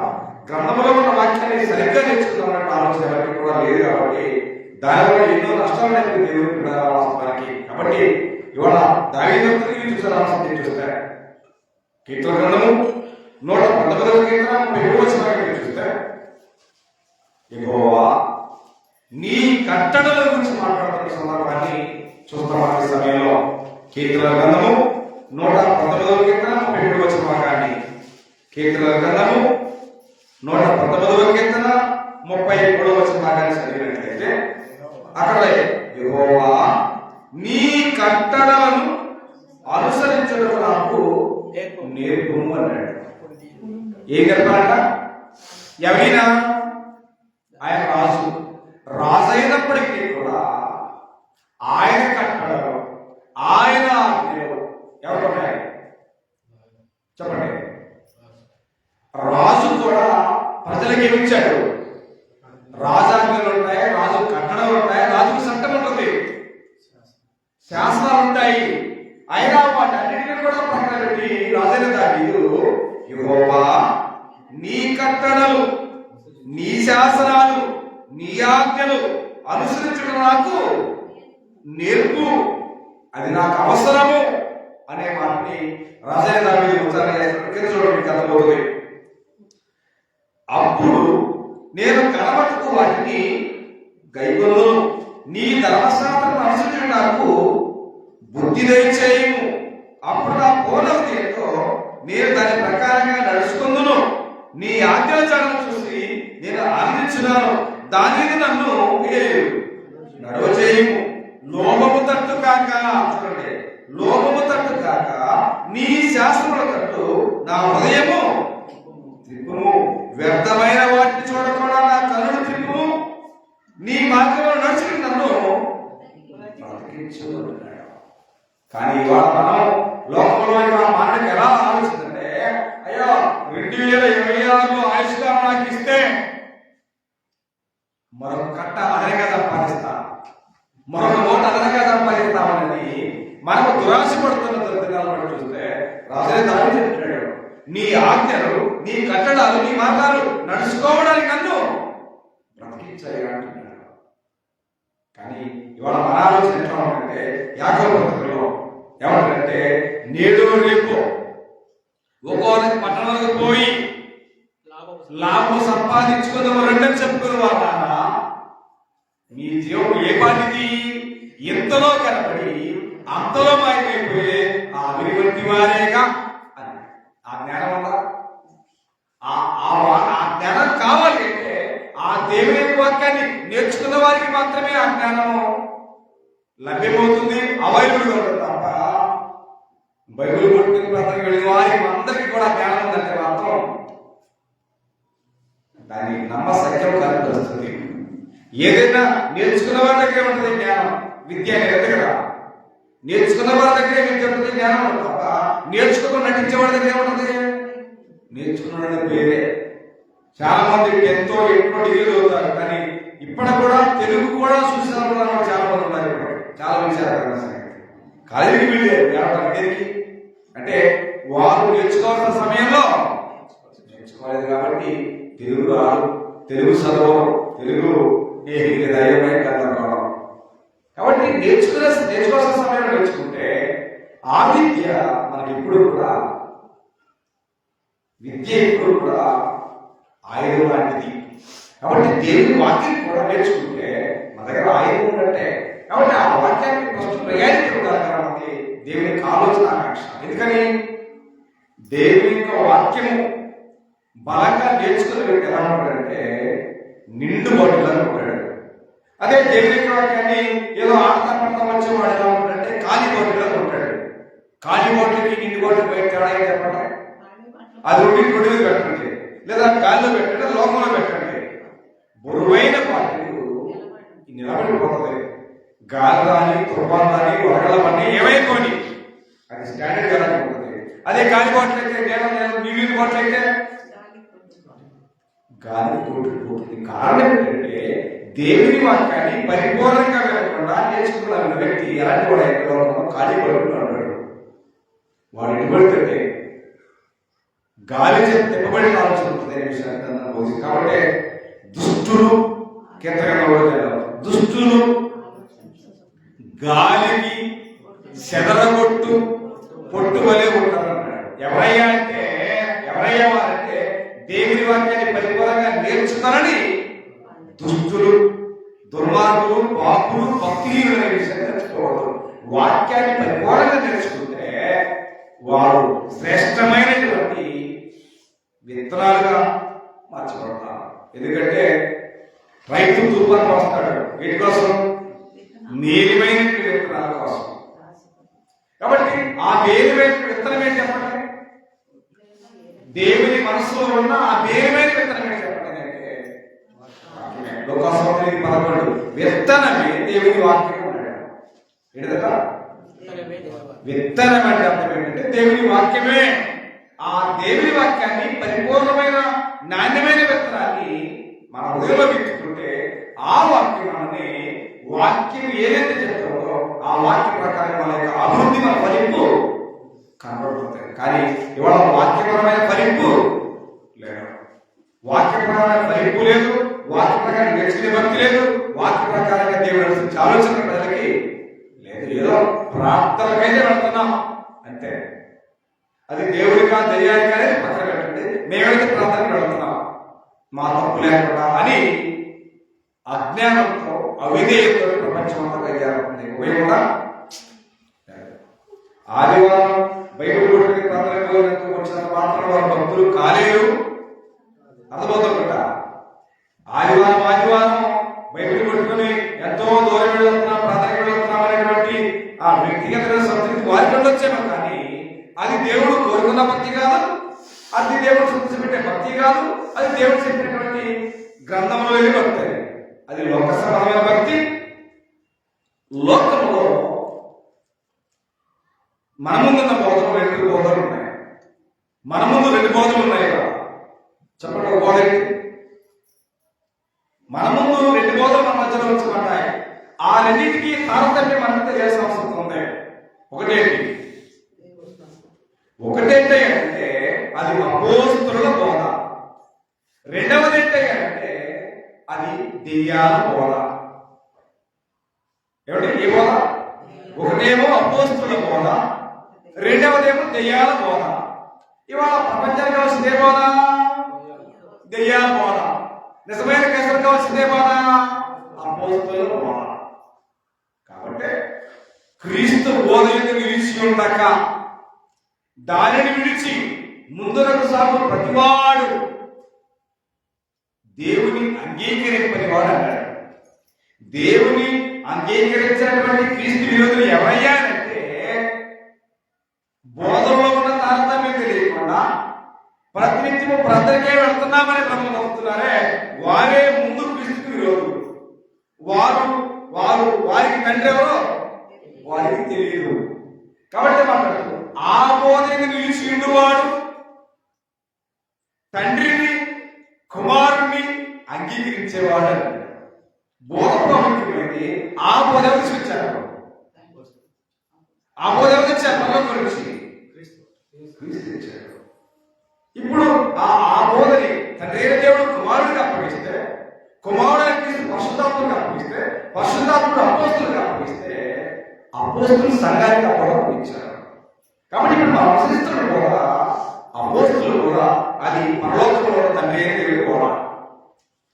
Speaker 1: గ్రంథంలో ఉన్న వాక్యాన్ని సరిగ్గా నేర్చుకుందామన్న ఆలోచన ఎవరికి కూడా లేదు. కాబట్టి దానివల్ల ఎన్నో నష్టాలు అనేది దేవుడికి వాస్తవానికి. కాబట్టి ఇవాళ దావీదు చూసారు చూస్తే కీర్తన గ్రంథము 119వ కీర్తన 37వ వచనాన్ని చూస్తే యెహోవా నీ కట్టడల గురించి మాట్లాడుతున్న సందర్భాన్ని చూస్తాం. ఈ సమయంలో కీర్తనల గ్రంథము 119వ కీర్తన 37వ వచన భాగాన్ని, కీర్తనల గ్రంథము 119వ కీర్తన 37వ వచన భాగాన్ని చదివినట్లయితే అక్కడ యెహోవా నీ కట్టడలను అనుసరించడం నాకు నేర్పుము అన్నాడు. ఏం చెప్పాలంట? ఎవరైనా ఆయన రాజు అయినప్పటికీ కూడా ఆయన కట్టడలు, ఆయన ఆజ్ఞలు ఎవరున్నాయి చెప్పండి. రాజు కూడా ప్రజలకు ఏమిచ్చాడు? రాజాజ్ఞలు ఉంటాయి, రాజు కట్టడలు ఉంటాయి, రాజుకు చట్టం ఉంటుంది, శాసనాలు ఉంటాయి. అయినా వాటన్నిటిని కూడా పక్కన పెట్టి రాజైన దావీదు యెహోవా నీ కట్టడలు, నీ శాసనాలు, నీ ఆజ్ఞలు అనుసరించడం నాకు నేర్పు, అది నాకు అవసరము అనే మాటని రాజైన దావీదు ఉచ్చారణ చేస్తున్న చూడండి కథబోతుంది. అప్పుడు నేను కనబట్టుకు వాటిని గైకొను, నీ ధర్మశాస్త్రం అనుసరించడం నాకు బుద్ధి దయచేయము. అప్పుడు నా పూర్ణత ఏంటో నేను దాని ప్రకారంగా నడుచుకుందును. నీ ఆజ్ఞాచరణ చూసి నేను ఆనందించున్నాను, దాని మీద నన్ను నడవ చేయము. లోభము తట్టు కాక, చూడండి, లోభము తట్టు కాక నీ శాస్త్రముల తట్టు నా హృదయము త్రిప్పుము. వ్యర్థమైన వాటిని చూడకుండా నా కన్నులు త్రిప్పుము. నీ మార్గంలో నడుచుకుని నన్ను బ్రతికించున్నాడు. కానీ ఇవాళ మనం లోకంలో ఆ మాటకి ఎలా ఆలోచిస్తుంటే, అయ్యో 2026లో ఆయుష్కాలం నాకు ఇస్తే మరొక కట్ట అదనంగా సంపాదిస్తా, మరొక నోట అదనంగా సంపాదిస్తామని మనకు దురాశ పడుతున్న దినాలను చూస్తే రాజే దాని చెప్తున్నాడు, నీ ఆజ్ఞలు, నీ కట్టడాలు, నీ మార్గాలు నడుచుకోవడానికి నన్ను బ్రతికించాలి అంటున్నాడు. కానీ ఇవాళ మన ఆలోచన ఎట్లా ఉందంటే, యాకోబు పత్రికలో ఏమంటే నేడు రేపు ఒక్కో పట్టణాలకు పోయి లాభం సంపాదించుకుందాం రెండని చెప్పుకుని వాళ్ళ మీ జీవం ఏ పాటిది? ఎంతలో కనబడి అంతలో మాయమైపోయే ఆ విరివంటి వారేగా అని. ఆ జ్ఞానం ఉందా? ఆ జ్ఞానం కావాలి అంటే ఆ దేవుని వాక్యాన్ని నేర్చుకున్న వారికి మాత్రమే ఆ జ్ఞానం లభ్యమవుతుంది, అవైలబుల్గా ఉంటుంది. తప్ప బైబిల్ పట్టుకుని ప్రార్థనకి వెళ్ళిన వారికి అందరికీ కూడా జ్ఞానం ఉందంటే మాత్రం దాన్ని నమ్మసక్యం కాని పరిస్థితి. ఏదైనా నేర్చుకున్న వారి దగ్గరే ఉంటుంది జ్ఞానం, విద్య అనేది కదా. నేర్చుకున్న వారి దగ్గరే విద్య ఉంటుంది, జ్ఞానం ఉంటుంది. తప్ప నేర్చుకోకుండా నటించే వాడి దగ్గర ఏముంటుంది? నేర్చుకున్న పేరే. చాలా మంది ఎంతో ఎక్కువ డిగ్రీలు చదువుతారు, కానీ ఇప్పటి కూడా తెలుగు కూడా చూసిన చాలా మంది ఉన్నారు. చాలా విషయాలు కాలేజీకి వెళ్ళారు దేనికి అంటే వారు నేర్చుకోవాల్సిన సమయంలో నేర్చుకోలేదు కాబట్టి తెలుగు రాదు, తెలుగు చదవడం, తెలుగు ధైర్యమై కలవడం. కాబట్టి నేర్చుకోవాల్సిన సమయంలో నేర్చుకుంటే ఆ విద్య మనకి ఇప్పుడు కూడా, విద్య ఇప్పుడు కూడా ఆయుధం లాంటిది. కాబట్టి దేవుని వాక్యం కూడా నేర్చుకుంటే మన దగ్గర ఆయుధం ఉన్నట్టే. కాబట్టి ఆ వాక్యానికి ఫస్ట్ ప్రయారిటీ ఉండాలి కాబట్టి దేవునికి ఆలోచన ఆకాంక్ష. ఎందుకని దేవుని యొక్క వాక్యము బలంగా నేర్చుకున్న వ్యక్తి ఎలా ఉంటాడంటే నిండు బడులను ఉంటాడు. అదే దేవుని యొక్క వాక్యాన్ని ఏదో ఆడతా పడతా వచ్చేవాడు ఎలా ఉంటాడంటే ఖాళీ బోటులను ఉంటాడు. ఖాళీ బోట్లకి నిండు బోట్లకి బయట తేడా చెప్పండి. అది రొడ్డు మీద పెట్టండి, లేదా గాలిలో పెట్టండి, లోకంలో పెట్టండి. బరువైన పాటలు నిలబడిపోతుంది. గాలి రాని, తుఫాన్ రాని, వరగల పని ఏమైపోయి అది స్టాండర్డ్ గా ఉంటుంది. అదే గాలి బాటిల్ అయితే, నీళ్ళు బాటిల్ అయితే గాలి తోటి. కారణం ఏంటంటే దేవుని వాక్యాన్ని పరిపూర్ణంగా వినకుండా నేర్చుకున్న వ్యక్తి ఎలాంటి వాడు ఎక్కడో ఖాళీ పడుతున్నాడు. వాడు నిలబడుతుంటే గాలి తిప్పబడి ఆలోచన ఉంటుంది విషయాన్ని. కాబట్టి దుష్టులు దుష్టులు గాలికి చెదరగొట్టు పొట్టు వలె ఉంటారన్నాడు. ఎవరయ్యా వారంటే దేవుని వాక్యాన్ని పరిపూర్ణంగా నేర్చుతారని దుష్టులు, దుర్మార్గులు, పాపులు, భక్తిహీనులు అనే విషయాన్ని నేర్చుకోవడం. వాక్యాన్ని పరిపూర్ణంగా నేర్చుకుంటే వారు శ్రేష్టమైనటువంటి విత్తనాలుగా మార్చబడతారు. ఎందుకంటే రైతు తూర్పాన్ని వస్తాడు వీటి కోసం, మేలుమైన విత్తనాల కోసం. కాబట్టి ఆ మేలుమైన విత్తనం ఏంటి చెప్పండి? దేవుని మనసులో ఉన్న ఆ మేలుమైన విత్తనం ఏంటి చెప్పండి అంటే లోకాసువార్త 11 విత్తనమే దేవుని వాక్యం అన్నాడు. ఏంటదా విత్తనం అంటే అర్థం ఏంటంటే దేవుని వాక్యమే. ఆ దేవుని వాక్యాన్ని పరిపూర్ణమైన నాణ్యమైన విత్తనాన్ని మన హృదయంలో పెట్టుకుంటే ఆ వాక్యం మనని వాక్యం ఏదైతే చెప్తుందో ఆ వాక్య ప్రకారం మన యొక్క అభివృద్ధి మన ఫలింపు కనబడుతుంది. కానీ ఇవాళ వాక్యపరమైన ఫలింపు లేదు, వాక్యపరమైన ఫలింపు లేదు, వాక్య ప్రకారం నేర్చుకునే భక్తి లేదు, వాక్య ప్రకారంగా దేవుడు ఆలోచన ప్రజలకి లేదు. ఏదో ప్రార్థనకైతే వెళ్తున్నాం అంతే. అది దేవుడిగా దయ్యానికి అనేది పక్కన పెట్టండి, మేమైతే ప్రార్థనకి వెళ్తున్నాం మా తప్పు లేకుండా అని అజ్ఞానంతో అవిధేయతో ప్రపంచం అంతా తయారవుతుంది. కూడా ఆదివారం బైబిల్ కొట్టుకుని ప్రార్థనకు వచ్చిన మాత్రం వారి భక్తులు కాలేరు. అర్థమవుతుంట ఆదివారం బైబిల్ కొట్టుకుని ఎంతో దూరం వెళ్తున్నాం, ప్రార్థనకు వెళ్తున్నాం అనేటువంటి ఆ వ్యక్తిగత సంతృప్తి వారికి వచ్చేమో, కానీ అది దేవుడు కోరుకున్న భక్తి కాదు, అది దేవుడు సంతోషపెట్టే భక్తి కాదు, అది దేవుడు చెప్పినటువంటి గ్రంథంలో వెళ్ళి భక్తి. అది లోక సంబంధమైన భక్తి. లోకంలో మన ముందున్న బోధనలు 2 బోధనలు ఉన్నాయి. మన ముందు 2 బోధనలు ఉన్నాయి కదా, చెప్పండి. ఒక బోధ మన ముందు 2 బోధనలు మన మధ్యలో వచ్చి ఆ రెండింటికి తారతమ్యం మనకు తెలియాల్సిన అవసరం ఉంది. ఒకటేంటే అంటే అది అపోస్తలుల బోధ, రెండవది ఏంటే అంటే అది దెయ్యాల బోధ. ఏమిటి ఏ బోధ? ఒకటేమో అపోస్తలుల బోధ, రెండవదేమో దెయ్యాల బోధ. ఇవాళ ప్రపంచానికి కావాల్సిందే బోధ, దెయ్యాల బోధ. నిజమైన కేసులు కావాల్సిందే బోధ, అపోస్తలుల బోధ. కాబట్టి క్రీస్తు బోధ ఎందుకు నిలిచి ఉండక దానిని విడిచి ముందులకు సాగు ప్రతివాడు దేవుని అంగీకరింపనివాడు అన్నాడు. దేవుని అంగీకరించినటువంటి క్రీస్తు విరోధులు ఎవరయ్యారంటే బోధనలో ఉన్న తారతమ్యం తెలియకుండా ప్రతినిత్యము ప్రార్థనకే వెళ్తున్నామని బ్రహ్మవుతున్నారే వారే ముందు క్రీస్తుకు విరోధులు. వారికి తండ్రి ఎవరో వారికి తెలియదు. కాబట్టి మాట్లాడుతూ ఆ బోధని నిలిచి ఉండువాడు తండ్రిని కుమారుణ్ణి అంగీకరించేవాడు. బోధ ప్రాముఖ్యమైనది. ఆ బోధ ఎవరు వచ్చారు? ఆ బోధ ఎవరు వచ్చారు? పరలోకం నుంచి క్రీస్తు ఇచ్చారు. ఇప్పుడు ఆ బోధని తండ్రి దేవుడు కుమారుడికి అప్పగిస్తే, కుమారుడు క్రీస్తు పరిశుద్ధాత్మకు అప్పగిస్తే, పరిశుద్ధాత్మకు అపోస్తలుగా అప్పగిస్తే, అపోస్తలు సంఘానికి అప్పగించారు. కాబట్టి ఇప్పుడు మనం అనుసరిస్తున్న బోధ అపోస్తలు కూడా అది పరలోకంలో తండ్రి దేవుడి బోధ,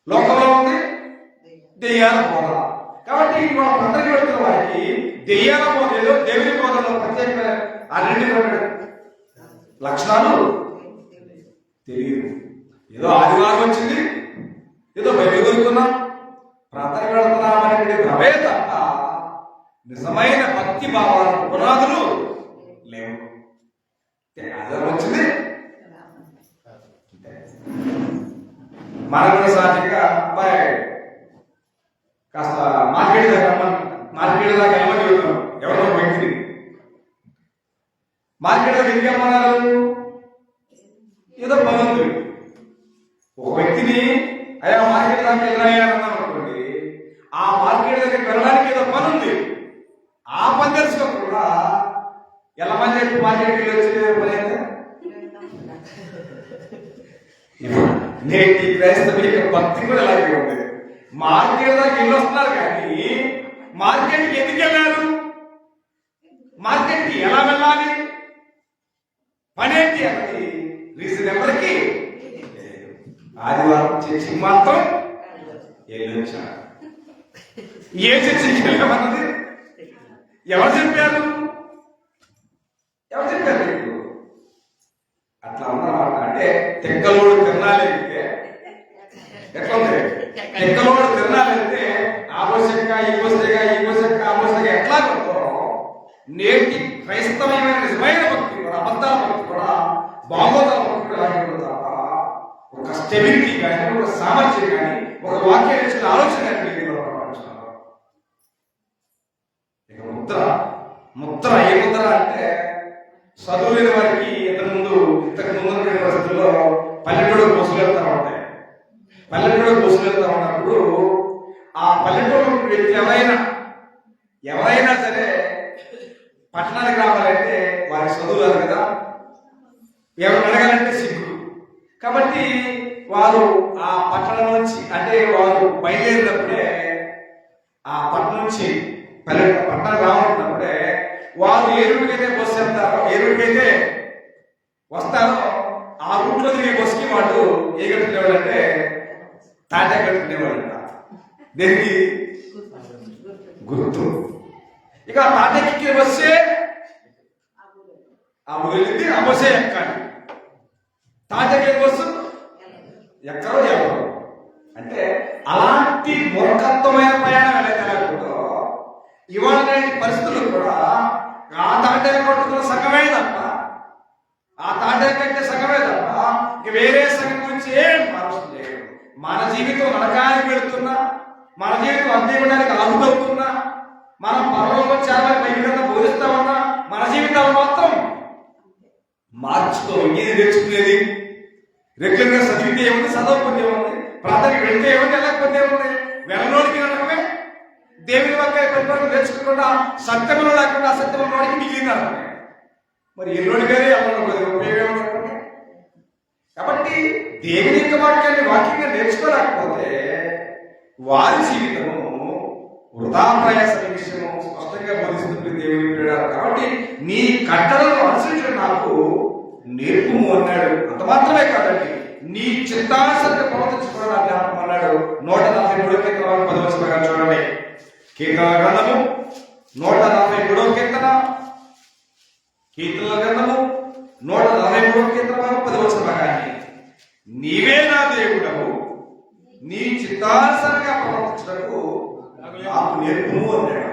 Speaker 1: లోకంలో ఉంది దెయ్యాల బోధ. కాబట్టి మన అందరికి వెళ్తున్న వారికి దెయ్యాల బోధ ఏదో దేవుని బోధలో ప్రత్యేకమైన ఆ 2 లక్షణాలు తెలియదు. ఏదో ఆదివారం వచ్చింది, ఏదో బైబిల్ కొనుక్కున్నాం, ప్రార్థనకి వెళ్తున్నాం అనేటువంటి భ్రమే తప్ప నిజమైన భక్తి భావాల పునాదులు లేవు. ఆదివారం వచ్చింది మనకు సాధ్యంగా అబ్బాయి కాస్త మార్కెట్ దాకా వెళ్ళమని చెబుతున్నాం. ఎవరో వ్యక్తిని మార్కెట్ దగ్గర ఎందుకు వెళ్ళమన్నారు? ఏదో పని ఉంది. ఒక వ్యక్తిని అయ్యా మార్కెట్ దాకా వెళ్ళాయా అన్నాం అనుకోండి, ఆ మార్కెట్ దగ్గరికి వెళ్ళడానికి ఏదో పని ఉంది. ఆ పని తెలుసుకోకుండా ఎలా పని చెప్పి మార్కెట్కి వెళ్ళి వచ్చే పని అయితే నేటి క్రైస్తవ యొక్క భక్తి కూడా అలాగే ఉంది. మార్కెట్ దాకా వెళ్ళి వస్తున్నారు కానీ మార్కెట్కి ఎందుకు వెళ్ళారు? మార్కెట్కి ఎలా వెళ్ళాలి? పని ఏంటి అన్నది రీజన్ ఎవరికి? ఆదివారం చర్చికి మాత్రం వెళ్ళొచ్చారు. ఏ చర్చికి వెళ్ళమన్నది? ఎవరు చెప్పారు? ఎవరు చెప్పారు నీకు? అట్లా అన్నమాట. అంటే తెక్కలోడు తిరణాలైతే ఎట్లా ఉంది? తెక్కలోడు తిరణాలైతే ఆవశ్యక ఆవశ్యక ఎట్లా నేటి క్రైస్తవమైన నిజమైన భక్తి కూడా, అబద్ధాల భక్తి కూడా, భాగవతాల భక్తి కూడా తప్ప ఒక స్టెబిలిటీ కానీ, ఒక సామర్థ్యం కానీ, ఒక వాక్యం ఇచ్చిన ఆలోచన కానీ ఇక ముద్ర ఏ ముద్ర అంటే చదువు లేని వారికి ఇంతకు ముందు పరిస్థితుల్లో పల్లెటూరు బస్సులు వెళ్తా ఉంటాయి. పల్లెటూరు బస్సులు వెళ్తా ఉన్నప్పుడు ఆ పల్లెటూరు వ్యక్తి ఎవరైనా సరే పట్టణానికి రావాలంటే వారి చదువులు కదా, ఎవరు అడగాలంటే సిగ్గు. కాబట్టి వారు ఆ పట్టణం నుంచి, అంటే వారు బయలుదేరినప్పుడే ఆ పట్టణం నుంచి పట్టణం రావాలన్నప్పుడే వారు ఏ రూట్కైతే బస్సు వెళ్తారో, ఏ రూట్కైతే వస్తారో ఆ రూట్లో తిరిగే బస్సుకి వాళ్ళు ఏ కట్టుకునేవాళ్ళంటే తాటా కట్టుకునేవాళ్ళంట. దేనికి? గుర్తు. ఇక తాటెక్కిన బస్సే ఆ వెళ్ళింది, ఆ బస్సే ఎక్కాలి. తాటెక్కే బస్సు ఎక్కడో ఎవరు అంటే అలాంటి మూర్ఖత్వమైన ప్రయాణం వెళ్ళగలగడంతో ఇవాళ పరిస్థితులు కూడా ఆ తాటెక్క కొట్టుకున్న సగమే తప్ప, ఆ తాటెక్కంటే సగమే తప్ప ఇక వేరే సగం గురించి ఏం ఆలోచన లేదు. మన జీవితం నరకానికి వెళుతున్నా, మన జీవితం అంతేయడానికి ఆహుతవుతున్నా, మనం పరలోకం చాలా భయంకరంగా బోధిస్తామన్నా మన జీవితాలు మాత్రం మార్చుకో. ఏది నేర్చుకునేది? రెగ్యులర్గా చదివితే ఏముంది, చదవకపోతే ఏముంది, ప్రార్థనకి వెళ్తే ఏముంది, వెళ్ళకపోతే ఏముంది, వెళ్ళనోడికి వెళ్ళడమే. దేవుని వాక్య పరిపాలన నేర్చుకోకుండా సత్యములు లేకుండా అసత్యముల వాడికి మిగిలింది. మరి ఎల్లుడిగానే ఉపయోగం. కాబట్టి దేవుని యొక్క వాక్యంగా నేర్చుకోలేకపోతే వారి జీవితము వృధా ప్రయాస విషయము స్పష్టంగా బోధిస్తుంది దేవుని ప్రియులారా. కాబట్టి నీ కట్టడలను అనుసరించడం నాకు నేర్పుము అన్నాడు. అంత మాత్రమే కాదండి, నీ చిత్తానుసారంగా ప్రవర్తించుకోవడం నా జ్ఞాపకం అన్నాడు. 143 కీర్తన 10వ వచనం చూడండి. కీర్తన గ్రంథము 143వ కీర్తన, కీర్తన గ్రంథము 143వ కీర్తన 10వ వచనం. నీవే నా దేవుడవు, నీ చిత్తానుసారంగా ప్రవర్తించడకు నాకు నేర్పుము అన్నాడు.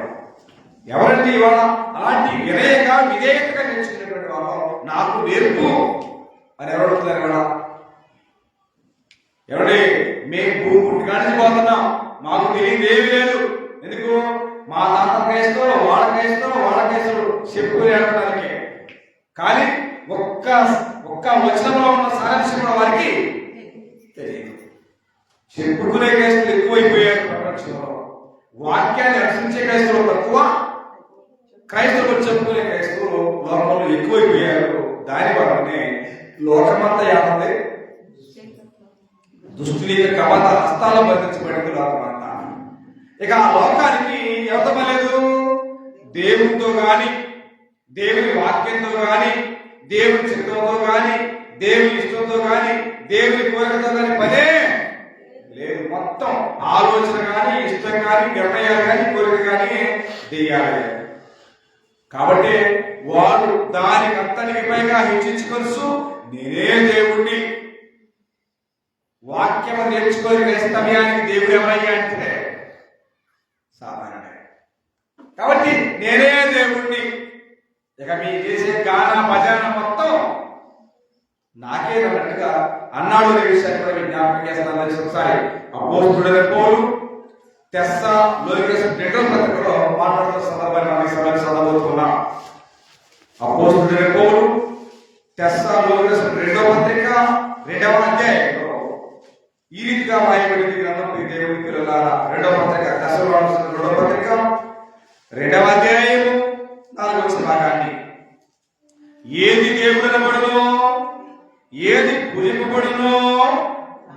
Speaker 1: ఎవరంటే ఇవాళ అలాంటి విధేయతగా నేర్చుకునేటువంటి వాళ్ళు నాకు నేర్పు అని ఎవరు అడుగుతున్నారు ఇవాళ? ఎవరి మేము భూమి కాడికి పోతున్నాం, మాకు తెలియదు ఏమి లేదు. ఎందుకు? మా తాత కేసులో వాళ్ళ కేసులు చెప్పుకుని ఆడటానికి. కానీ ఒక్క వచనంలో ఉన్న సారాంశం కూడా వారికి తెలియదు. చెప్పుకునే కేసులు ఎక్కువైపోయారు ప్రపంచంలో. వాక్యాన్ని అనుసరించే క్రైస్తవులు తక్కువ, క్రైస్తవులు చెప్పుకునే క్రైస్తవులు లోకంలో ఎక్కువైపోయారు. దాని వల్లనే లోకమంతా ఏమంది? దుష్టుని కపట హస్తాల బంధించబడింది లోకమంతా. ఇక ఆ లోకానికి ఎవతమలేదు, దేవునితో గాని, దేవుని వాక్యంతో గాని, దేవుని చిత్తంతో గాని, దేవుని ఇష్టంతో గాని, దేవుని కోరికతో గాని పనే లేదు. మొత్తం ఆలోచన కానీ, ఇష్టం కానీ, నిర్ణయాలు కానీ, కోరిక కానీ చేయాలి. కాబట్టి వాడు దానికి అంతటికి పైగా హెచ్చించుకొలుసు నేనే దేవుణ్ణి. వాక్యము నేర్చుకొని సమయానికి దేవుడు ఎవరయ్యా అంటే సామాన్యుడే. కాబట్టి నేనే దేవుణ్ణి. ఇక మీరు చేసే గాన భజన మొత్తం నాకే అన్నట్టుగా అన్నాడు. విషయాన్ని కూడా జ్ఞాపకం చేస్తాను. ఒకసారి అపోస్తుడైన పౌలు తెస్సలోనికైన పత్రికలో మాట్లాడుతున్న సందర్భాన్ని చదవబోతున్నాం. అపోస్తుడైన పౌలు తెస్సలోనికైన పత్రిక 2వ అధ్యాయంలో ఈ రీతిగా రాయబడింది. గ్రంథం దేవుని పిల్లలారా, 2వ పత్రిక తెస్సలోనికైన 2వ పత్రిక 2వ అధ్యాయము 4వ భాగాన్ని, ఏది దేవుడనబడునో, ఏది పూజింపబడునో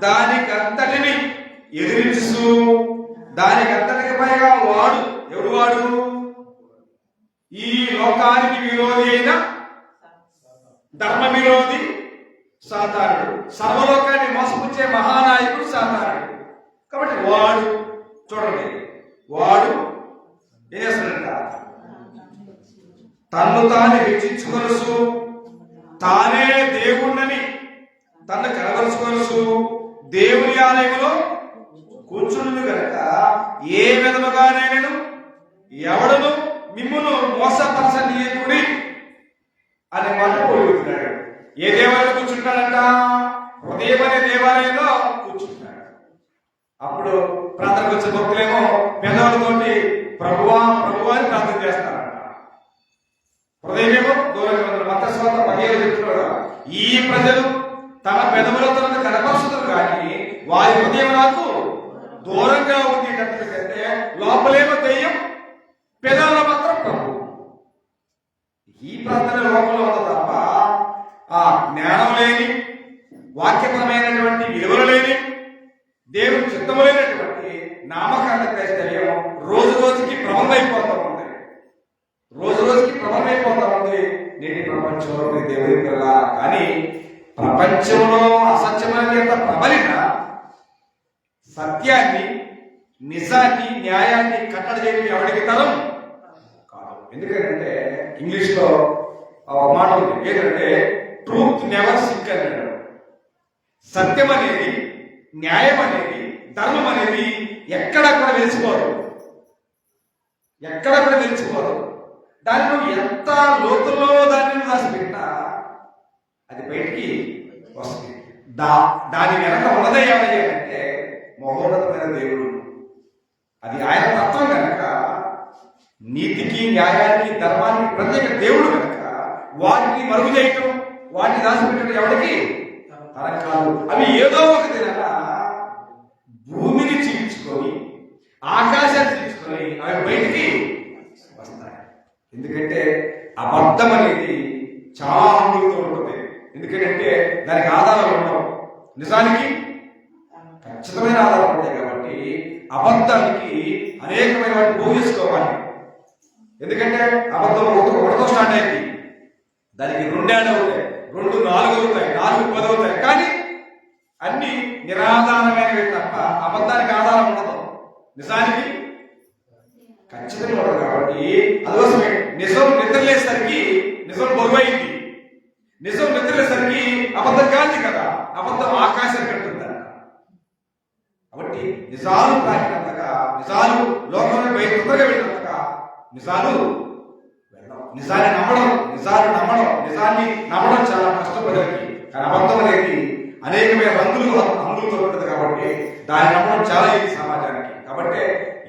Speaker 1: దానికంతటిని ఎదిరించు, దానికంతటికి పైగా వాడు ఎవడు? వాడు ఈ లోకానికి విరోధి అయిన ధర్మ విరోధి సాతానుడు, సర్వలోకాన్ని మోసపుచ్చే మహానాయకుడు సాతానుడు. కాబట్టి వాడు చూడండి, వాడు ఏం చేస్తాడంట? తన్ను తాను హెచ్చించుకొనసు, తానే దేవుణ్ణని తన్ను కనబరుచుకొనసు, దేవుని ఆలయంలో కూర్చుండు గనక ఏ విధముగానైనను ఎవడను మిమ్మును మోసపరచనీయకుడి అనే మాట పోలుతున్నాడు. ఏ దేవాలయంలో కూర్చుంటాడంట? హృదయం అనే దేవాలయంలో కూర్చుంటాడు. అప్పుడు ప్రార్థనకు వచ్చే భక్తులేమో పెదవులతోటి ప్రభువా ప్రభువా అని ప్రార్థన చేస్తారంట. హృదయమేమో దూరంగా ఉన్న మతస్వాత 15 చెప్తున్నాడు, ఈ ప్రజలు తన పెదవులతో కనపరుచుతారు కానీ వారి హృదయం నాకు దూరంగా ఉంది అంటే లోపలేమో దెయ్యం, పెదవుల మాత్రం ప్రభు. ఈ ప్రార్థన లోపల ఉంది తప్ప ఆ జ్ఞానం లేని, వాక్యపరమైనటువంటి విలువలు లేని, దేవుని చిత్తము లేనటువంటి నామకాండ క్రైస్తవ్యం రోజు రోజుకి ప్రబలమైపోతా ఉంది. రోజు రోజుకి ప్రబలమైపోతా ఉంది నేటి ప్రపంచంలో దేవుడి పిల్ల. కానీ ప్రపంచంలో అసత్యమైన ప్రబలిన సత్యాన్ని, నిజాన్ని, న్యాయాన్ని కట్టడి చేయడం ఎవరికి తరం కాదు. ఎందుకంటే ఇంగ్లీష్ లో ఒక మాట ఉంది, ఏంటంటే ట్రూత్ నెవర్ సింక్ అన్నాడు. సత్యం అనేది, న్యాయం అనేది, ధర్మం అనేది ఎక్కడ కూడా వెలిసిపోదు, ఎక్కడ కూడా వెలిసిపోదు. దాన్ని నువ్వు ఎంత లోతుల్లో దాన్ని రాసిపెట్టినా అది బయటికి వస్తుంది. దాని వెనక ఉన్నదే ఏమయ్యాడంటే మహోన్నతమైన దేవుడు. అది ఆయన తత్వం కనుక, నీతికి, న్యాయానికి, ధర్మానికి ప్రత్యేక దేవుడు కనుక వాటిని మరుగు చేయటం, వాటిని దాచిపెట్టడం ఎవరికి తనకు కాదు. అవి ఏదో ఒక దినాన భూమిని చీల్చుకొని, ఆకాశాన్ని చీల్చుకొని అవి బయటికి వస్తాయి. ఎందుకంటే అబద్ధం అనేది చాలా హంగులతో ఉంటుంది. ఎందుకంటే దానికి ఆధారాలు ఉండవు, నిజానికి ఖచ్చితమైన ఆధారాలు ఉంటాయి. కాబట్టి అబద్ధానికి అనేకమైన వాటిని భోగిసుకోవాలి. ఎందుకంటే అబద్ధం ఒకటితో స్టార్ట్ అయింది, దానికి 2 ఏళ్ళు అవుతాయి, 2 4 అవుతాయి, 4 10 అవుతాయి. కానీ అన్ని నిరాధారమైనవి తప్ప అబద్ధానికి ఆధారం ఉండదు, నిజానికి ఖచ్చితంగా ఉండదు. కాబట్టి అందుకోసమే నిజం నిద్రలేసరికి నిజం బరువైంది, నిజం నిద్రలేసరికి అబద్ధం కాదు కదా, అబద్ధం ఆకాశం కట్టుందా. కాబట్టి నిజాలు తాకినంతగా, నిజాలు లోకంలో బయట తొందరగా వెళ్ళినంతగా నిజాలు వెళ్ళడం, నిజాన్ని నమ్మడం, నిజాన్ని నమ్మడం చాలా కష్టపడేది. కానీ అబద్ధం అనేది అనేకమైన రంగులతో ఉంటుంది కాబట్టి దాన్ని నమ్మడం చాలా ఇది సమాజానికి. కాబట్టి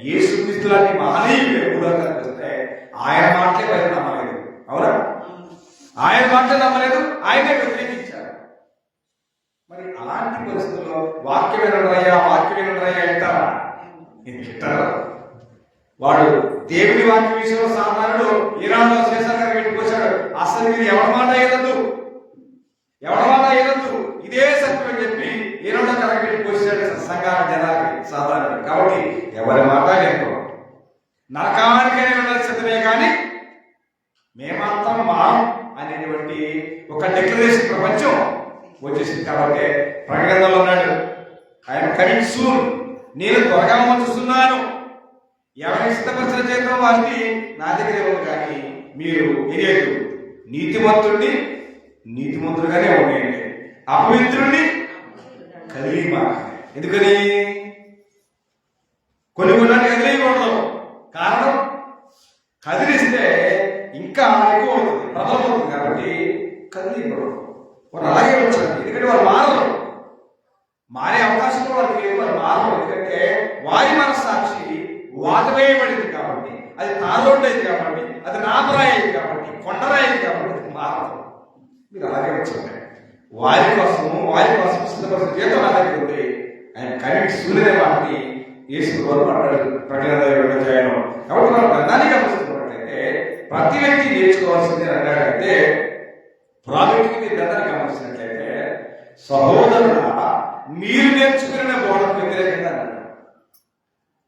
Speaker 1: యేసుక్రీస్తు లాంటి మహనీయులు ఎప్పుడో కనిపిస్తే ఆయన మాటలే బయట నమ్మలేదు. అవునా? ఆయన మాటలే నమ్మలేదు, ఆయనే వ్యతిరేకించారు. మరి అలాంటి పరిస్థితుల్లో వాక్యం వినడయ్యా అంటారా? వింటారా? వాడు దేవుని వాక్య విషయంలో సామాన్యుడు ఈరాన్లో శేషర్ గారు పెట్టుకొచ్చాడు. అసలు మీరు ఎవరి మాట ఏదద్దు, ఇదే సత్యం అని చెప్పి ఈరోజు కలగబెట్టుకొచ్చాడు సంఘాల జనాలకి, సాధారణ. కాబట్టి ఎవరి మాట లేదు, నరకానికైనా వెళ్ళాల్సిందే కానీ మేమంతా మాం అనేటువంటి ఒక డిక్లరేషన్ ప్రపంచం వచ్చేసింది. కాబట్టి ప్రకటనలో ఉన్నాడు, ఐఎమ్ కమింగ్ సూన్, నేను త్వరగా వచ్చుస్తున్నాను, ఎవరికి సిద్ధపరిచిన చేతం వారికి నా దగ్గరే ఉంది. కానీ మీరు తెలియదు, నీతిమంతుడుగానే ఉండేయండి, అపవిత్రుడిని కదిలిమా. ఎందుకని కొన్ని కదిలియకూడదు. కారణం కదిలిస్తే ఇంకా ఎక్కువ అవుతుంది, ప్రబలమవుతుంది. కాబట్టి కదిలియకూడదు. వారు అలాగే వచ్చారు, ఎందుకంటే వారు మారే అవకాశం వారికి లేదు, వారు మారరు. ఎందుకంటే వారి మనస్సాక్షి వాతవేయబడింది కాబట్టి, అది తారోడ్డు అయింది కాబట్టి, అది నాపరాయి అయింది కాబట్టి, కొండరాయి అయింది కాబట్టి మారదు. మీరు అలాగే వచ్చారు. వారి కోసం సిద్ధపరిచిన జీతం నా దగ్గర ఉంది. ఆయన కమిట్ సూర్యుడే వాటిని యేసు మాట్లాడు ప్రకటన చేయడం. కాబట్టి మనం గ్రంథాన్ని గమనిస్తున్నట్లయితే ప్రతి వ్యక్తి నేర్చుకోవాల్సింది అన్నాడంటే, ప్రాముఖ్యంగా గ్రంథాన్ని గమనించినట్లయితే సహోదరులారా మీరు నేర్చుకున్న బోధనకు వ్యతిరేకంగా అన్నాడు.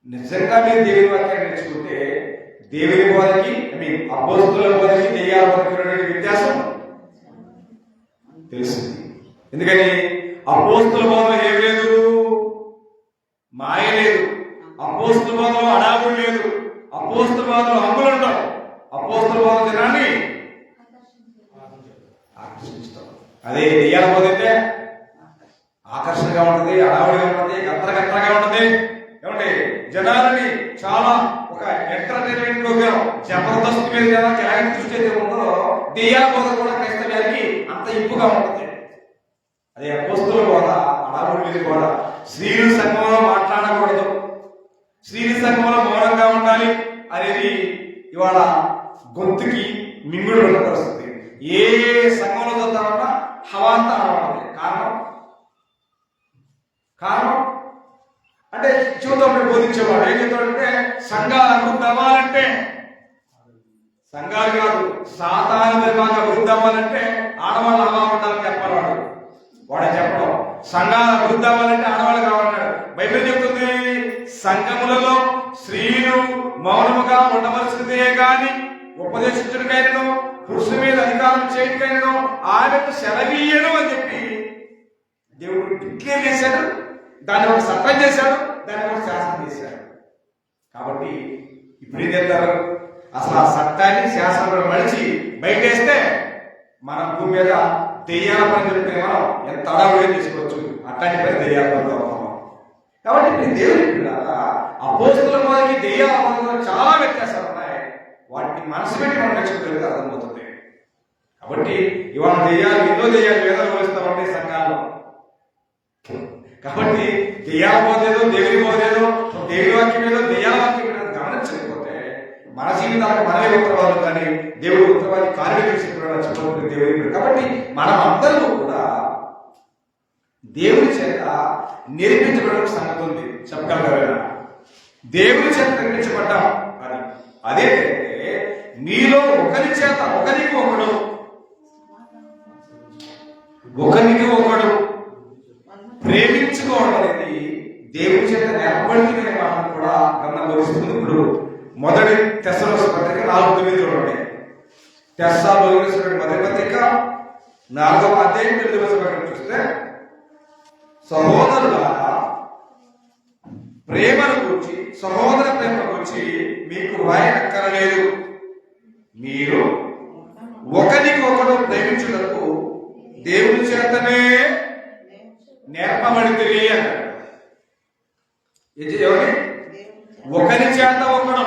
Speaker 1: నిజంగా మీరు దేవుని వాక్యాన్ని నేర్చుకుంటే దేవుని బోధకి, అపోస్తుల బోధకి, దెయ్యాల బోధకి వ్యత్యాసం తెలుస్తుంది. ఎందుకని అపోస్తుల బోధన ఏం లేదు, మాయ లేదు. అపోస్తుల బోధనలో అడావుడు లేదు. అపోస్తుల బోధనలో హంగులు ఉండవు. అపోస్తుల బోధ జనాన్ని ఆకర్షించడం. అదే దెయ్యాల బోధితే ఆకర్షణగా ఉంటుంది, అడావుడిగా ఉంటుంది, గంతరగా ఉంటుంది. ఏమంటే జనాలని చాలా ఒక ఎంటర్టైన్మెంట్ ప్రోగ్రామ్ జబర్దస్త్ మీద జనాన్ని దృష్టి ఉందో దెయ్యాల బోధ కూడా క్రైస్తవ్యానికి అంత ఇంపుగా ఉంటుంది. అదే అపోస్తుల బోధ అడావుడి మీద కూడా స్త్రీలు సంఘంలో మాట్లాడకూడదు, స్త్రీల సంఘంలో మౌనంగా ఉండాలి అనేది ఇవాళ గొంతుకి మింగుడు ఉన్న పరిస్థితి. ఏ సంఘంలో చదువుతామన్నా హవాంతా ఆడవాలి. కారణం అంటే చెబుతాడు బోధించేవాడు ఏం చెప్తాడంటే సంఘాలు అభివృద్ధి అవ్వాలంటే, సంఘాలు కాదు సాతాను విభాగం అభివృద్ధి అవ్వాలంటే ఆడవాళ్ళు అలా ఉండాలని చెప్పాలి. వాడే చెప్పడం సంఘాలు అభివృద్ధి అవ్వాలంటే ఆడవాళ్ళు కావాలన్నాడు. బైబిల్ చెప్తుంది సంఘములలో స్త్రీలు మౌనముగా ఉండవలసిందే గాని ఉపదేశించడానికైనను పురుషుల మీద అధికారం చేయడానికైనను ఆమెకు సెలవీయను అని చెప్పి దేవుడు డిక్లేర్ చేశాడు. దాన్ని ఒక చట్టం చేశాడు, దాన్ని ఒక శాసనం చేశాడు. కాబట్టి ఇప్పుడు ఏం చేస్తారు, అసలు ఆ చట్టాన్ని శాసనంలో మలిచి బయటేస్తే మన భూమి మీద దెయ్యాల పని చెప్తే మనం ఎంత అడవుగా తీసుకోవచ్చు. అట్లాంటి పని దెయ్యాల పని. కాబట్టి ఇప్పుడు దేవుడి అపోస్తుల బోధకి దెయ్యాల బోధలో చాలా వ్యత్యాసాలు ఉన్నాయి. వాటిని మనసు పెట్టి మనం నేర్చుకోగలిగితే అర్థమవుతుంది. కాబట్టి ఇవాళ దెయ్యాలు ఎన్నో దెయ్యాలు వేదాలు పోలిస్తామంటే సంఘాల్లో. కాబట్టి దెయ్యాల బోధేదో దేవుడి బోధేదో దేవుడి వాక్యం ఏదో దెయ్యాల వాక్యం ఏదో గమనించకపోతే మన జీవితాలకు మనమే ఉత్తరవాదు కానీ దేవుడు ఉత్తరవాది కార్యక్రమం దేవుడి. కాబట్టి మనం అందరూ కూడా దేవుడి చేత నేర్పించబడడం సంగతి ఉంది. చెప్పగలరా? దేవుడి చేత నేర్పించబడ్డాం. అది అదేంటంటే మీలో ఒకరి చేత ఒకరికి ఒకడు ప్రేమించుకోవడం అనేది దేవుడి చేత నేర్పబడింది అనే మాటను కూడా గమనిస్తుంది. ఇప్పుడు మొదటి తెస్సలోనికై పత్రిక 4:9 చూడండి. తెస్సలోనికై మొదటి పత్రిక 4వ అధ్యాయం 9వ వచనం చూస్తే సహోదరులారా ప్రేమను గురించి సహోదర ప్రేమను గురించి మీకు వ్రాయనక్కరలేదు, మీరు ఒకరికొకరు ప్రేమించుటకు దేవుని చేతనే నేర్పబడితిరి అన్నాడు. ఎవరి ఒకరి చేత ఒకడు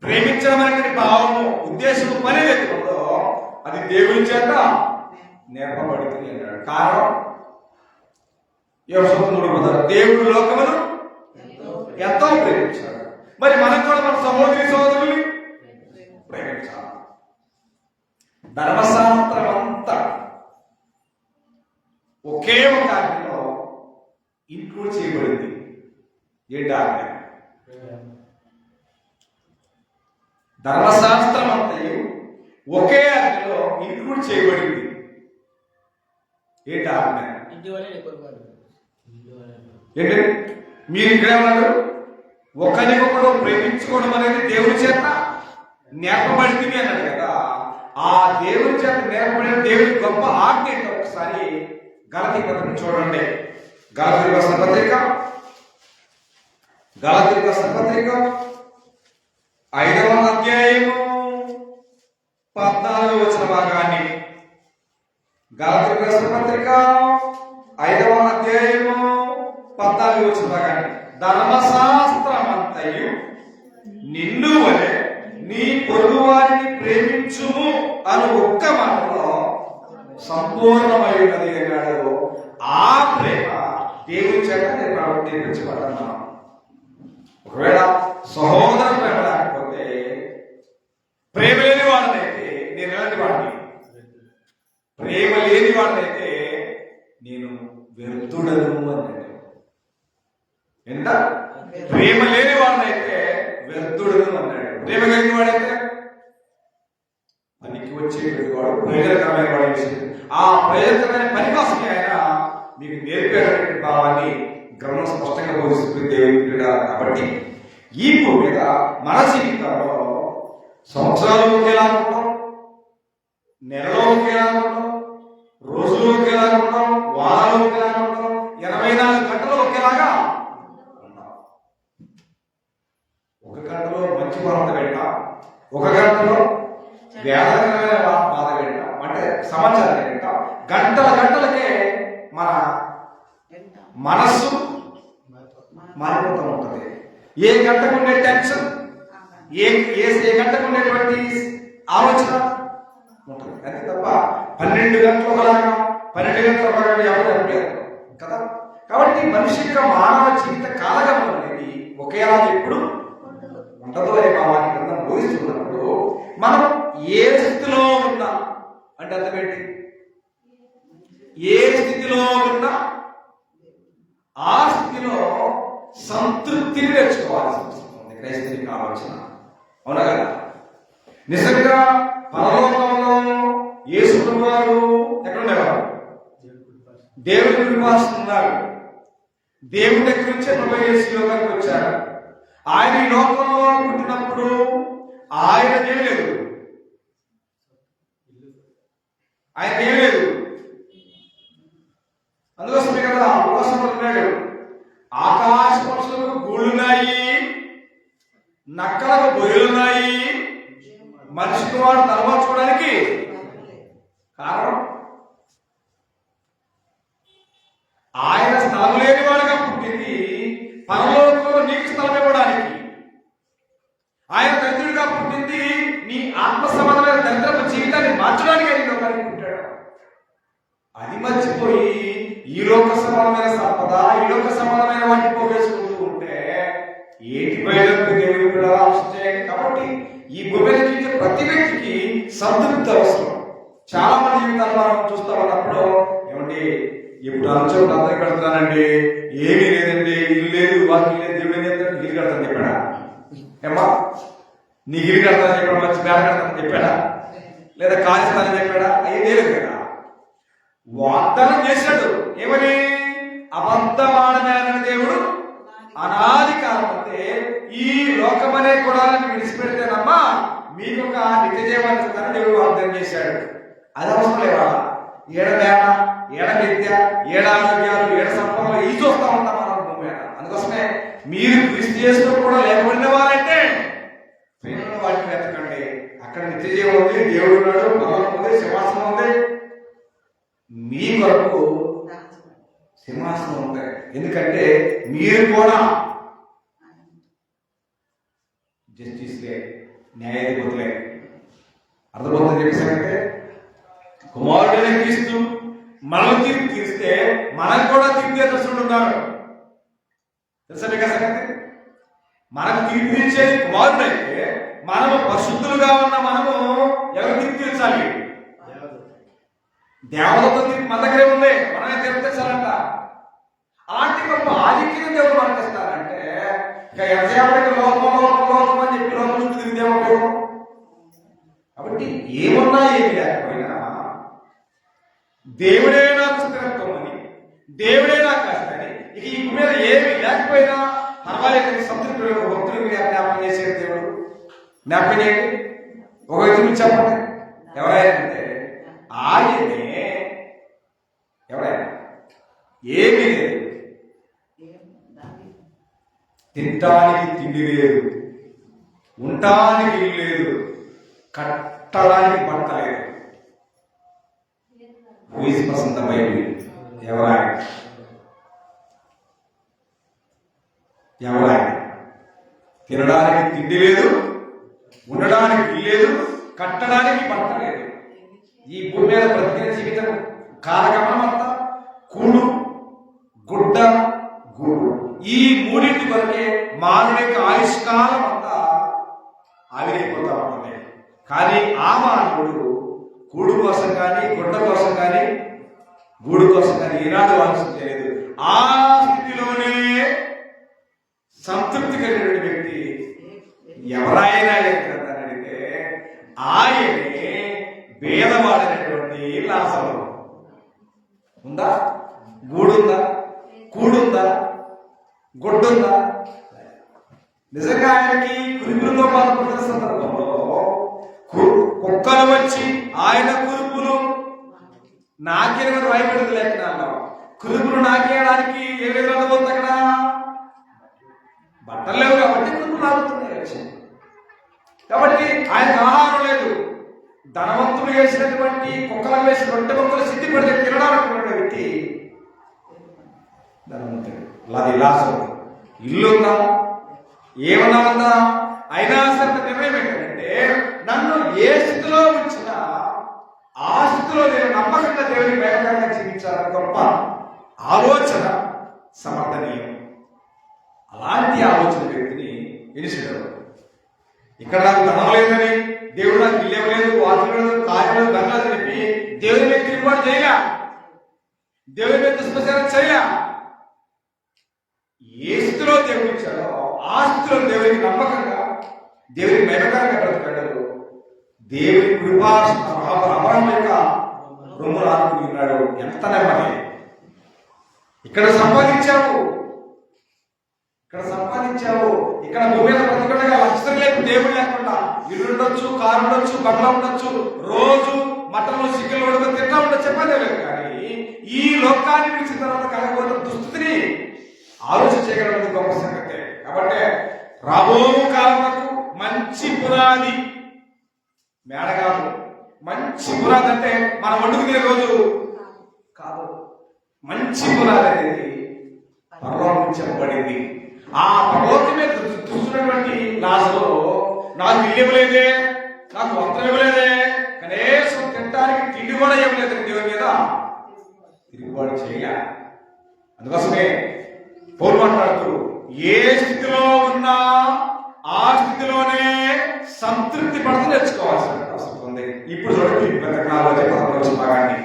Speaker 1: ప్రేమించడం అనేది భావము ఉద్దేశము పని లేకుందో అది దేవుని చేత నేర్పబడితిరి అన్నాడు. కారణం దేవుడు లోకమును ఎంతో ప్రేమించాడు. మరి మనం కూడా మన సహోదరుల్ని ప్రేమించాలి. ధర్మశాస్త్రం అంతా ఒకే ఒక ఆజ్ఞలో ఇంక్లూడ్ చేయబడింది. ఏంటి ఆజ్ఞ? ధర్మశాస్త్రం అంతయు ఒకే ఆజ్ఞలో ఇంక్లూడ్ చేయబడింది. ఏంటి ఆజ్ఞ? ఏంటి మీరు ఇక్కడే ఉన్నారు? ఒకరికొకడు ప్రేమించుకోవడం అనేది దేవుడి చేత నేర్పబడింది అన్నాడు కదా. ఆ దేవుడి చేత నేర్పబడిన దేవుడి గొప్ప ఆజ్ఞ ఏంటో ఒకసారి గలతీ పత్రిక చూడండి. గలతీ రాసిన పత్రిక 5వ అధ్యాయము 14వ వచన భాగాన్ని. గలతీ రాసిన పత్రిక 5వ అధ్యాయము 14వ వచన భాగాన్ని. ధర్మశాస్త్రమంతయు నిన్ను వలె నీ పొరుగు వారిని ప్రేమించుము అను ఒక్క మాటలో సంపూర్ణమై ఉన్నది అన్నాడు. ఆ ప్రేమ దేవుని చేత నేర్పించబడ్డాను. ఒకవేళ సహోదర ప్రేమ లేకపోతే ప్రేమ లేని వాడినైతే నేను ఎలాంటి వాడిని? ప్రేమ లేని వాడినైతే నేను వ్యర్థుడను అన్నాడు. ఎంత? ప్రేమ లేని వాడినైతే వ్యర్థుడను అన్నాడు. ప్రేమ కలిగిన వాడైతే పనికి వచ్చేటువంటి వాడు, ప్రయోజనకరమైన వాడు. ఆ ప్రయోజనకరమైన పని కోసమే ఆయన మీకు నేర్పేటువంటి భావాన్ని గ్రంథం స్పష్టంగా బోధిస్తుంది దేవుడి. కాబట్టి ఈ భూమి మీద మన జీవితంలో సంవత్సరాలు ఒకేలా ఉంటాం, నెలలో ఒకేలా ఉంటాం, రోజులు ఒకేలా ఉంటాం, వారాలు ఒకేలా ఉంటాం, 24 గంటలు ఒకేలాగా ఉంటాం. ఒక గంటలో మంచి వార్త వింటాం, ఒక గంటలో వేదనమైన బాధ వింటాం, అంటే సమాచారం వింటాం. గంటలకే మన మనస్సు మారిపోతూ ఉంటుంది. ఏ గంటకు ఉండే టెన్షన్, ఏ గంటకు ఉండేటువంటి ఆలోచన ఉంటుంది. అంతే తప్ప 12 గంటలు ఒకలాగా 12 గంటలు ఒకలాగా ఎవరు చెప్పలేరు కదా. కాబట్టి మనిషి యొక్క మానవ జీవిత కాలగమనం అనేది ఒకేలా ఎప్పుడు ఉండదు అనే భావాన్ని కింద బోధిస్తున్నప్పుడు మనం ఏ స్థితిలో ఉన్నా, అంటే అర్థమేంటి, ఏ స్థితిలో ఉన్నా ఆ స్థితిలో సంతృప్తిని నేర్చుకోవాల్సి వస్తుంది క్రైస్తవిక ఆలోచన. అవునా కదా? నిజంగా పరలోకంలో యేసు వారు ఎక్కడ ఉండేవారు? దేవుడి కృపాస్తున్నారు. దేవుడి దగ్గర నుంచి ప్రభు యేసు లోకానికి వచ్చారు. ఆయన ఈ లోకంలో పుట్టినప్పుడు ఆయన ఏం లేదు, ఆయన ఏం లేదు. అందుకోసమే కదా అవకాశం ఉన్నాడు. ఆకాశ పక్షులకు గూళ్ళున్నాయి, నక్కలకు బొయ్యలున్నాయి, మనిషికి వాడు తలవంచుకోవడానికి కారణం ఆయన స్థలం లేని వాడుగా పుట్టింది. పరలోకంలో నీకు స్థలం ఇవ్వడానికి. ఆయన దరిద్రుడిగా పుట్టింది నీ ఆత్మ సంబంధమైన దరిద్రపు జీవితాన్ని మార్చడానికి ఆయన లోకానికి పుట్టాడు. అది మర్చిపోయి ఈ లోక సంబంధమైన సంపద, ఈ లోక సంబంధమైన వాటిని పోగేసుకుంటూ ఉంటే ఏంటి బయలుదేరి దేవుడు ఆలోచించాయి. కాబట్టి ఈ భూమి జీవితం ప్రతి వ్యక్తికి సంతృప్తి అవసరం. చాలా మంది జీవితాలు మనం చూస్తా ఉన్నప్పుడు, ఏమండి ఇప్పుడు అంచం అందరికి కడుతున్నానండి, ఏమీ లేదండి, ఇల్లు లేదు, వాకి లేదు, దేవుడు ఇల్లు కడతాను చెప్పాడా? ఏమ్మా నీకు ఇల్లు కడతాను చెప్పాడా? మంచి మేడ కడతాను చెప్పాడా? లేదా కాలిస్తానని చెప్పాడా? అయ్యి లేదు కదా. వాగ్దానం చేశాడు. ఏమని? అబద్ధమాడనని దేవుడు అనాది కాలం అంటే ఈ లోకమనే కూడా విడిచిపెడితేనమ్మా మీకు ఒక నిత్య జీవాన్ని ఇస్తానని దేవుడు వాగ్దానం చేశాడు. అది అవసరం లేవా? ఏడ వేడ, ఏడ విద్య, ఏడ ఆరోగ్యాలు, ఏడ సంపదలు ఈ చూస్తా ఉంటాం మనం భూమి మీద. అందుకోసమే మీరు క్రీస్తు చేస్తూ కూడా లేకపోయిన వారంటే ప్రేమ వాటిని వెతకండి. అక్కడ నిత్య జీవం ఉంది, దేవుడు ఉన్నాడు, పర్వతం ఉంది, సింహాసనం ఉంది. మీ కొరకు సింహాసనం ఉంటాయి. ఎందుకంటే మీరు కూడా జస్టిస్లే, న్యాయాధిపతులే. అర్థమవుతుంది చెప్పేసానంటే కుమారుడైన క్రీస్తు మనం తీర్పు తీస్తే మనకు కూడా తీర్పు తీర్చుడు ఉన్నారు. తెలుసా మీకు సంగతి? మనకు తీర్పు తీర్చేది కుమారుడైతే మనము పరిశుద్ధులుగా ఉన్న మనము ఎవరు తీర్పు తీర్చాలి? దేవతతో తీర్పు మన దగ్గరే ఉంది, మనమే తీర్పు తెచ్చాలంట. అలాంటి గొప్ప ఆధిక్యం దేవుడు మనకి ఇస్తారంటే ఇక ఎంతసేపటికి లోకం అని చెప్పి లోకం చుట్టూ తిరిగిదేమో. కాబట్టి ఏమున్నా ఏమి లేకపోయినా దేవుడే నాకు స్థిరత్వం అని, దేవుడే నాకు కష్టని, ఇక ఈ మీద ఏమి లేకపోయినా పర్వాలేదు సంతృప్తి భక్తులు జ్ఞాపకం చేసేది దేవుడు. జ్ఞాపకం చేయండి. ఒక వ్యక్తి చెప్పండి ఎవరైనా ఆయనే. ఎవరైనా ఏమీ లేదు, తినటానికి తిండి లేదు, ఉండటానికి ఇల్లు లేదు, కట్టడానికి బట్ట లేదు. పసంత బైబిల్ ఎవరాయన తినడానికి తిండి లేదు, ఉండడానికి ఇల్లు లేదు, కట్టడానికి బట్ట లేదు. ఈ భూమి మీద బ్రతికిన జీవితం కాలగమనం అంతా కూడు, గుడ్డ, గూడు, ఈ మూడింటి వరకే మానవుని యొక్క ఆయుష్కాలం అంతా ఆవిరైపోతా ఉంటుంది. కానీ ఆ మానవుడు కూడు కోసం కానీ, గుడ్డ కోసం కానీ, గూడు కోసం కానీ ఈనాడు ఆలోచించలేదు. ఆ స్థితిలోనే సంతృప్తి కలిగిన వ్యక్తి ఎవరైనా అడిగితే ఆయనే భేదవాడైనటువంటి లాజరు. ఉందా? గూడుందా? కూడుందా? గుడ్డుందా? నిజంగా ఆయనకి కురుపులతో బాధపడుతున్న సందర్భంలో కుక్కలు వచ్చి ఆయన కురుపులు నాకేమో రాయబడింది లేఖనాల్లో. కురుపులు నాకేయడానికి ఏ విధంగా పోతుంది? అక్కడ బట్టలు లేవు కాబట్టి కురుపులు ఆగుతున్నాయి వచ్చి. కాబట్టి ఆయనకు ఆహారం లేదు. ధనవంతుడు వేసినటువంటి కుక్కలు వేసిన రొట్టె ముక్కలు సిద్ధి పడితే తినడానికి ఉన్న వ్యక్తి ధనవంతుడు. అది లాసం. ఇల్లు ఉందా, ఏమన్నా ఉందా, అయినా సరే నిర్ణయం ఏంటంటే నన్ను ఏ స్థితిలో ఉంచినా ఆ స్థితిలో నేను నమ్మకంగా దేవుని భయకరంగా జీవించాలని గొప్ప ఆలోచన సమర్థనీయం. అలాంటి ఆలోచన వ్యక్తిని ఎనిసిడరు. ఇక్కడ నాకు ధనం లేదని, దేవుడు నాకు ఇల్లేం లేదు, వాక్యం లేదు, కార్యం లేదు, ధనం చెప్పి దేవుని మీద తిరుగుబాటు చేయలే, దేవుని మీద దుష్ప్రచారం చేయలే. ఏ స్థితిలో దేవుడు ఇచ్చాడో ఆ స్థితిలో దేవునికి నమ్మకంగా, దేవుని భయకరంగా బ్రతికాడు. దేవుని కృపా అమరం యొక్క రొమ్ములు ఆడుకుని ఉన్నాడు. ఎంత నెమ్మది! ఇక్కడ సంపాదించావు, ఇక్కడ భూమి మీద బ్రతకడగా లక్ష్యం లేదు, దేవుడు లేకుండా ఇల్లు ఉండొచ్చు, కారు ఉండొచ్చు, బట్టలు ఉండొచ్చు, రోజు మటన్లు చికెన్లు ఉండదు, తింటా ఉండొచ్చు, చెప్పండి లేదు. కానీ ఈ లోకాన్ని విడిచిన తర్వాత కలగబోతున్న దుస్థితిని ఆలోచించగలదు గొప్ప సంగతే. కాబట్టి రాబో కాలంలో మంచి పునాది, మేడగాదు, మంచి పునాది అంటే మనం వండుకునే రోజు కాదు. మంచి పునాది అనేది పరలోకం చెప్పబడింది. ఆ పరలోకం మీద చూస్తున్నటువంటి లాజరు నాకు ఇల్లు ఇవ్వలేదే, నాకు వస్త్రం ఇవ్వలేదే, కనీసం తినడానికి తిండి కూడా ఇవ్వలేదు, దేవుని మీద తిరుగుబాటు చేయాలి. అందుకోసమే పౌలు మాట్లాడుతూ ఏ స్థితిలో ఉన్నా ఆ స్థితిలోనే సంతృప్తి పడుతూ నేర్చుకోవాల్సిన అవసరం ఉంది. ఇప్పుడు చూడండి 14వ భాగాన్ని,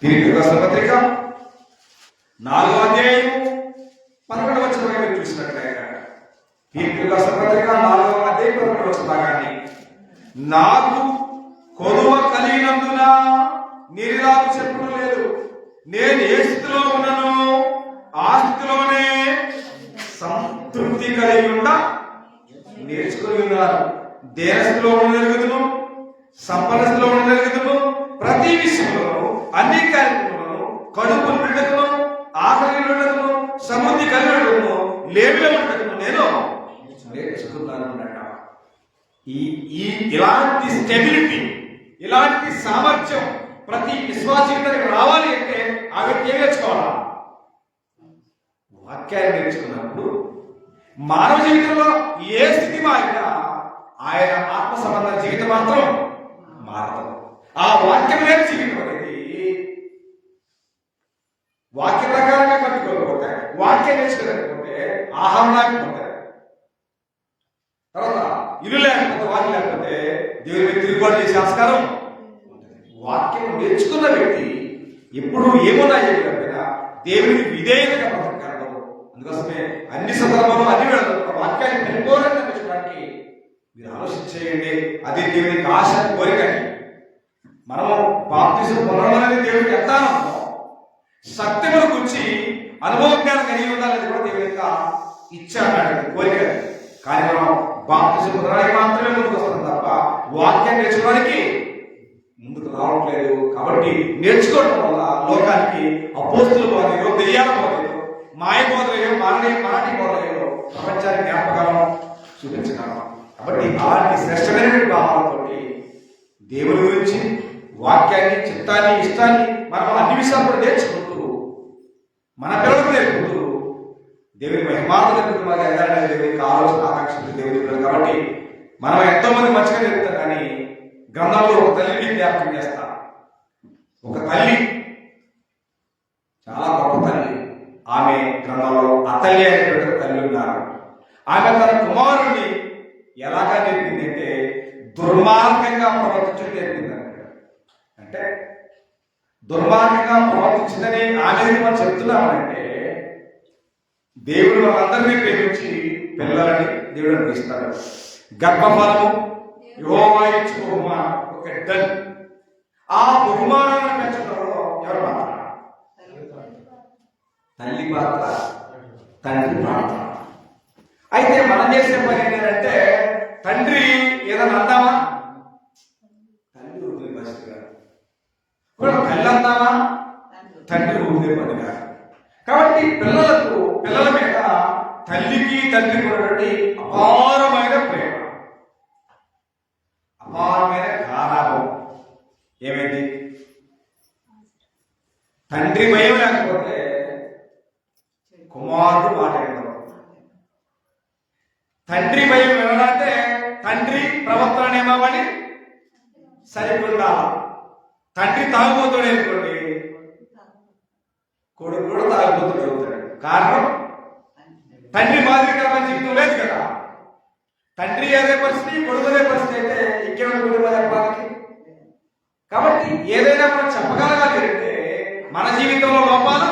Speaker 1: తిరిగి పత్రిక 4వ అధ్యాయము 11వ వచనం చూసినట్లయితే, తిరిగి పత్రిక 4వ అధ్యాయం 11వ భాగాన్ని, నాకు కొదువ కలిగినందున నిరాకు చెప్పడం లేదు, నేను ఏ స్థితిలో ఉన్నానో ఆ స్థితిలోనే సంతృప్తి కలిగి ఉండ నేర్చుకుని ఉన్నారు. దేశంలో ఉండగలుగుతును, సంపన్నలో ఉండగలుగుతును, ప్రతి విషయంలో అన్ని కార్యక్రమంలో కడుపు నిండకును, ఆకలి ఉండకును, సమృద్ధి కలిగి ఉండకును, లేమిలో ఉండకును నేను నేర్చుకున్నాను అన్నట. ఇలాంటి స్టెబిలిటీ, ఇలాంటి సామర్థ్యం ప్రతి విశ్వాసీకి రావాలి అంటే ఆ వ్యక్తి ఏం నేర్చుకోవాలా? వాక్యాన్ని నేర్చుకున్నప్పుడు మానవ జీవితంలో ఏ స్థితి మారినా ఆయన ఆత్మ సంబంధ జీవితం మాత్రం మారదు. ఆ వాక్యం లేని జీవితం అనేది వాక్య ప్రకారంగా కట్టుకోకపోతే, వాక్యం నేర్చుకోలేకపోతే ఆహారం లేకపోతే, తర్వాత ఇల్లు లేకపోతే, వాక్యం లేకపోతే దేవుని మీద తిరుగుబాటు చేసే ఆస్కారం. వాక్యం నేర్చుకున్న వ్యక్తి ఎప్పుడు ఏమన్నా చేయకపోయినా దేవునికి విధేయతగా బ్రతకగలడు. అందుకోసమే అన్ని సందర్భాల్లో అన్ని వేళల్లో వాక్యాన్ని పరిపూర్ణంగా తెచ్చడానికి మీరు ఆలోచించేయండి. అది దేవునికి ఆశ, కోరికని. మనం బాప్తిజం పొందడం దేవుడికి ఎంత సత్యముల గురించి అనుభవ జ్ఞానం కలిగి ఉండాలని కూడా దేవుని యొక్క ఇచ్చ అన్నాడు, కోరిక. కానీ మనం బాప్తిజం పొందడానికి మాత్రమే ముందుకు వస్తాం తప్ప వాక్యాన్ని నేర్చుకోవడానికి ముందుకు రావట్లేదు. కాబట్టి నేర్చుకోవడం వల్ల లోకానికి అపోస్తులు బోధనలో, దెయ్యాల బోధనలో, మాయ బోధనలో, మరాఠీ బోధనలో ప్రపంచానికి జ్ఞాపకాలను చూపించగలం. కాబట్టి అలాంటి శ్రేష్టమైన భావాలతో దేవుని గురించి, వాక్యాన్ని, చిత్తాన్ని, ఇష్టాన్ని మనం అన్ని విషయాలు కూడా నేర్చుకుంటూ మన పిల్లలకు నేర్పుతూ దేవుని మహిమార్థం దేవునికి ఆలోచన, ఆకాంక్షలు దేవుని. కాబట్టి మనం ఎంతో మంది మంచిగా నేర్పుతాం, కానీ గ్రంథంలో ఒక తల్లిని జ్ఞాపకం చేస్తా. ఒక తల్లి, చాలా గొప్ప తల్లి. ఆమె గ్రంథంలో అతల్లి అనేటువంటి తల్లి ఉన్నారు. ఆమె తన కుమారుడిని ఎలాగా నేర్పింది అంటే దుర్మార్గంగా ప్రవర్తించడం నేర్పింది. అంటే దుర్మార్గంగా ప్రవర్తించిందని ఆమె మనం చెప్తున్నామంటే దేవుడు వాళ్ళందరినీ ప్రేమించి పిల్లలని దేవుడు అనిపిస్తాడు. గర్భఫలము యెహోవా ఇచ్చు బహుమానం, ఒక డన్. ఆ బహుమానాన్ని పెంచడంలో ఎవరు పాత్ర? తల్లి పాత్ర, తండ్రి పాత్ర. అయితే మనం చేసే పని ఏంటంటే, తండ్రి ఏదైనా అందామా, తల్లి ఊపిరి పరిస్థితిగా, తల్లి అందామా, తండ్రి ఊపిరి పనిగా. కాబట్టి పిల్లల మీద తల్లికి తండ్రికి ఉన్నటువంటి అపారమైన ప్రేమ. తండ్రి భయం లేకపోతే కుమారుడు మాట వినడు. తండ్రి భయం వినాలంటే తండ్రి ప్రవర్తన నియమావళి సరిపోతా. తండ్రి తాగుబోతుడు అనుకోండి, కొడుకు కూడా తాగుబోతుడు అవుతాడు. కారణం తండ్రి మాదిరిగా మన జీవితం లేదు కదా. తండ్రి అదే పరిస్థితి, కొడుకు అదే పరిస్థితి అయితే ఇంకేమైనా కుటుంబం చెప్పడానికి. కాబట్టి ఏదైనా మనం చెప్పగలగాలి అంటే మన జీవితంలో లోపాలు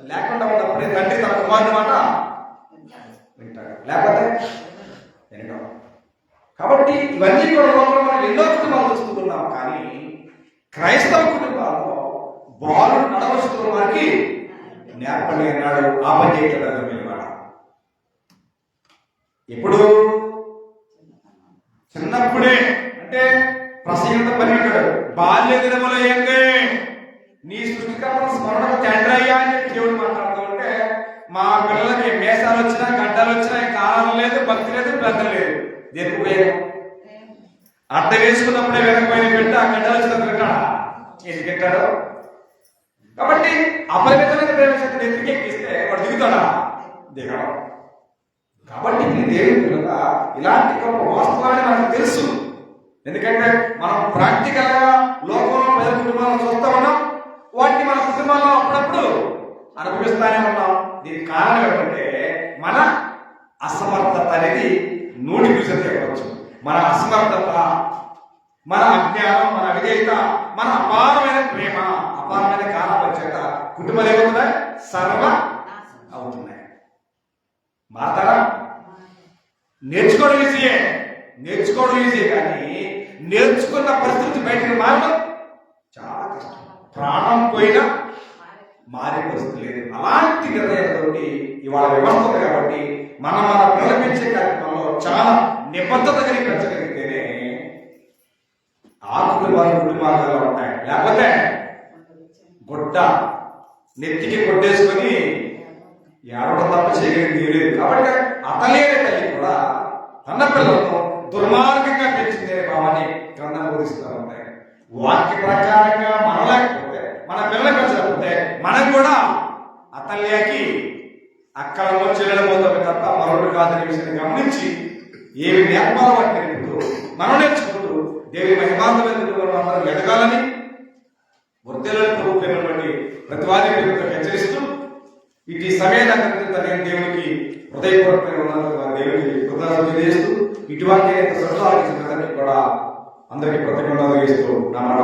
Speaker 1: లేకుండా ఉన్నప్పుడే తండ్రి తన కుమారుడు మాట వింటాడు, లేకపోతే వినడం. కాబట్టి ఇవన్నీ కూడా లోపల మనం ఎన్నో కుటుంబాలు చూస్తున్నాం. కానీ క్రైస్తవ కుటుంబాల్లో బాలుడు నడవస్తున్న వారికి నేర్పండి అన్నాడు. ఆ పని చేయట్లేదు ఇప్పుడు చిన్నప్పుడే అంటే ప్రసంగంతో పని అంటాడు. బాల్య దినములో ఏంది నీ సృష్టికర్త స్మరణకు తండ్రి అయ్యా అని చెప్పి దేవుడు మాట్లాడుతూ ఉంటే మా పిల్లలకి మేసాలు వచ్చినా గడ్డలు వచ్చినా కాలం లేదు, భక్తి లేదు, పెద్ద లేదు. దేనికి ఉపయోగం? అర్థం వేసుకున్నప్పుడే వెనకపోయిన బిడ్డ ఆ గడ్డలు వచ్చిన తింటాడా? ఏది తింటాడు? కాబట్టి అపరిమితమైన ప్రేమ శక్తిని ఎత్తికెక్కిస్తే వాడు దిగుతాడా? దిగడం. కాబట్టి దేవుని పిల్లగా ఇలాంటి గొప్ప వాస్తవాన్ని మనకు తెలుసు. ఎందుకంటే మనం ప్రాక్టికల్ గా లోకంలో ప్రజల కుటుంబాలను చూస్తా ఉన్నాం, వాటిని మన కుటుంబాల్లో అప్పుడప్పుడు అనుభవిస్తానే ఉన్నాం. దీనికి కారణం ఏంటంటే మన అసమర్థత అనేది 100% చెప్పవచ్చు. మన అసమర్థత, మన అజ్ఞానం, మన విధేయత, మన అపారమైన ప్రేమ, అపారమైన కారణాల చేత కుటుంబాలు ఏమవుతున్నాయి? సర్వ అవుతున్నాయి. మాతారా నేర్చుకోవడం ఈజీయే కానీ నేర్చుకున్న పరిస్థితి బయటకు మారడం చాలా కష్టం. ప్రాణం పోయినా మారే పరిస్థితి లేదు. అలాంటి నిర్ణయంతో ఇవాళ వ్యవస్థ ఉంది. కాబట్టి మన పిల్లపించే కార్యక్రమంలో చాలా నిబద్ధత కలిగి పెంచగలిగితేనే ఆ కుటుంబాలు ఉంటాయి. లేకపోతే గుడ్డ నెత్తికి కొట్టేసుకొని ఎవడో తప్ప చేయగలిగింది లేదు. కాబట్టి అతలేని తల్లి కూడా తన పిల్లలను దుర్మార్గంగా పెంచిందే భావాన్ని గ్రంథం బోధిస్తూ ఉంటాయి. వాక్య ప్రకారంగా మనం లేకపోతే, మన పిల్లలు పెంచకపోతే మనం కూడా అతల్యాకి అక్కలలో చెల్లెడబోతామే తప్ప మరొకటి కాదని విషయాన్ని గమనించి ఏమి నేర్పాలో వాటిని నేర్పుతూ మనం నేర్చుకుంటూ దేవుని మహిమాంతమైన అందరూ ఎదగాలని వృద్ధులను ప్రభుత్వం ప్రతి వారి హెచ్చరిస్తూ ఇటు సమయాన్ని దేవునికి హృదయపూర్వకమైన దేవునికి కృతజ్ఞతలు చేస్తూ ఇటువంటి సృష్టి కూడా అందరికీ ప్రతిజ్ఞలు చేస్తూ నా మాట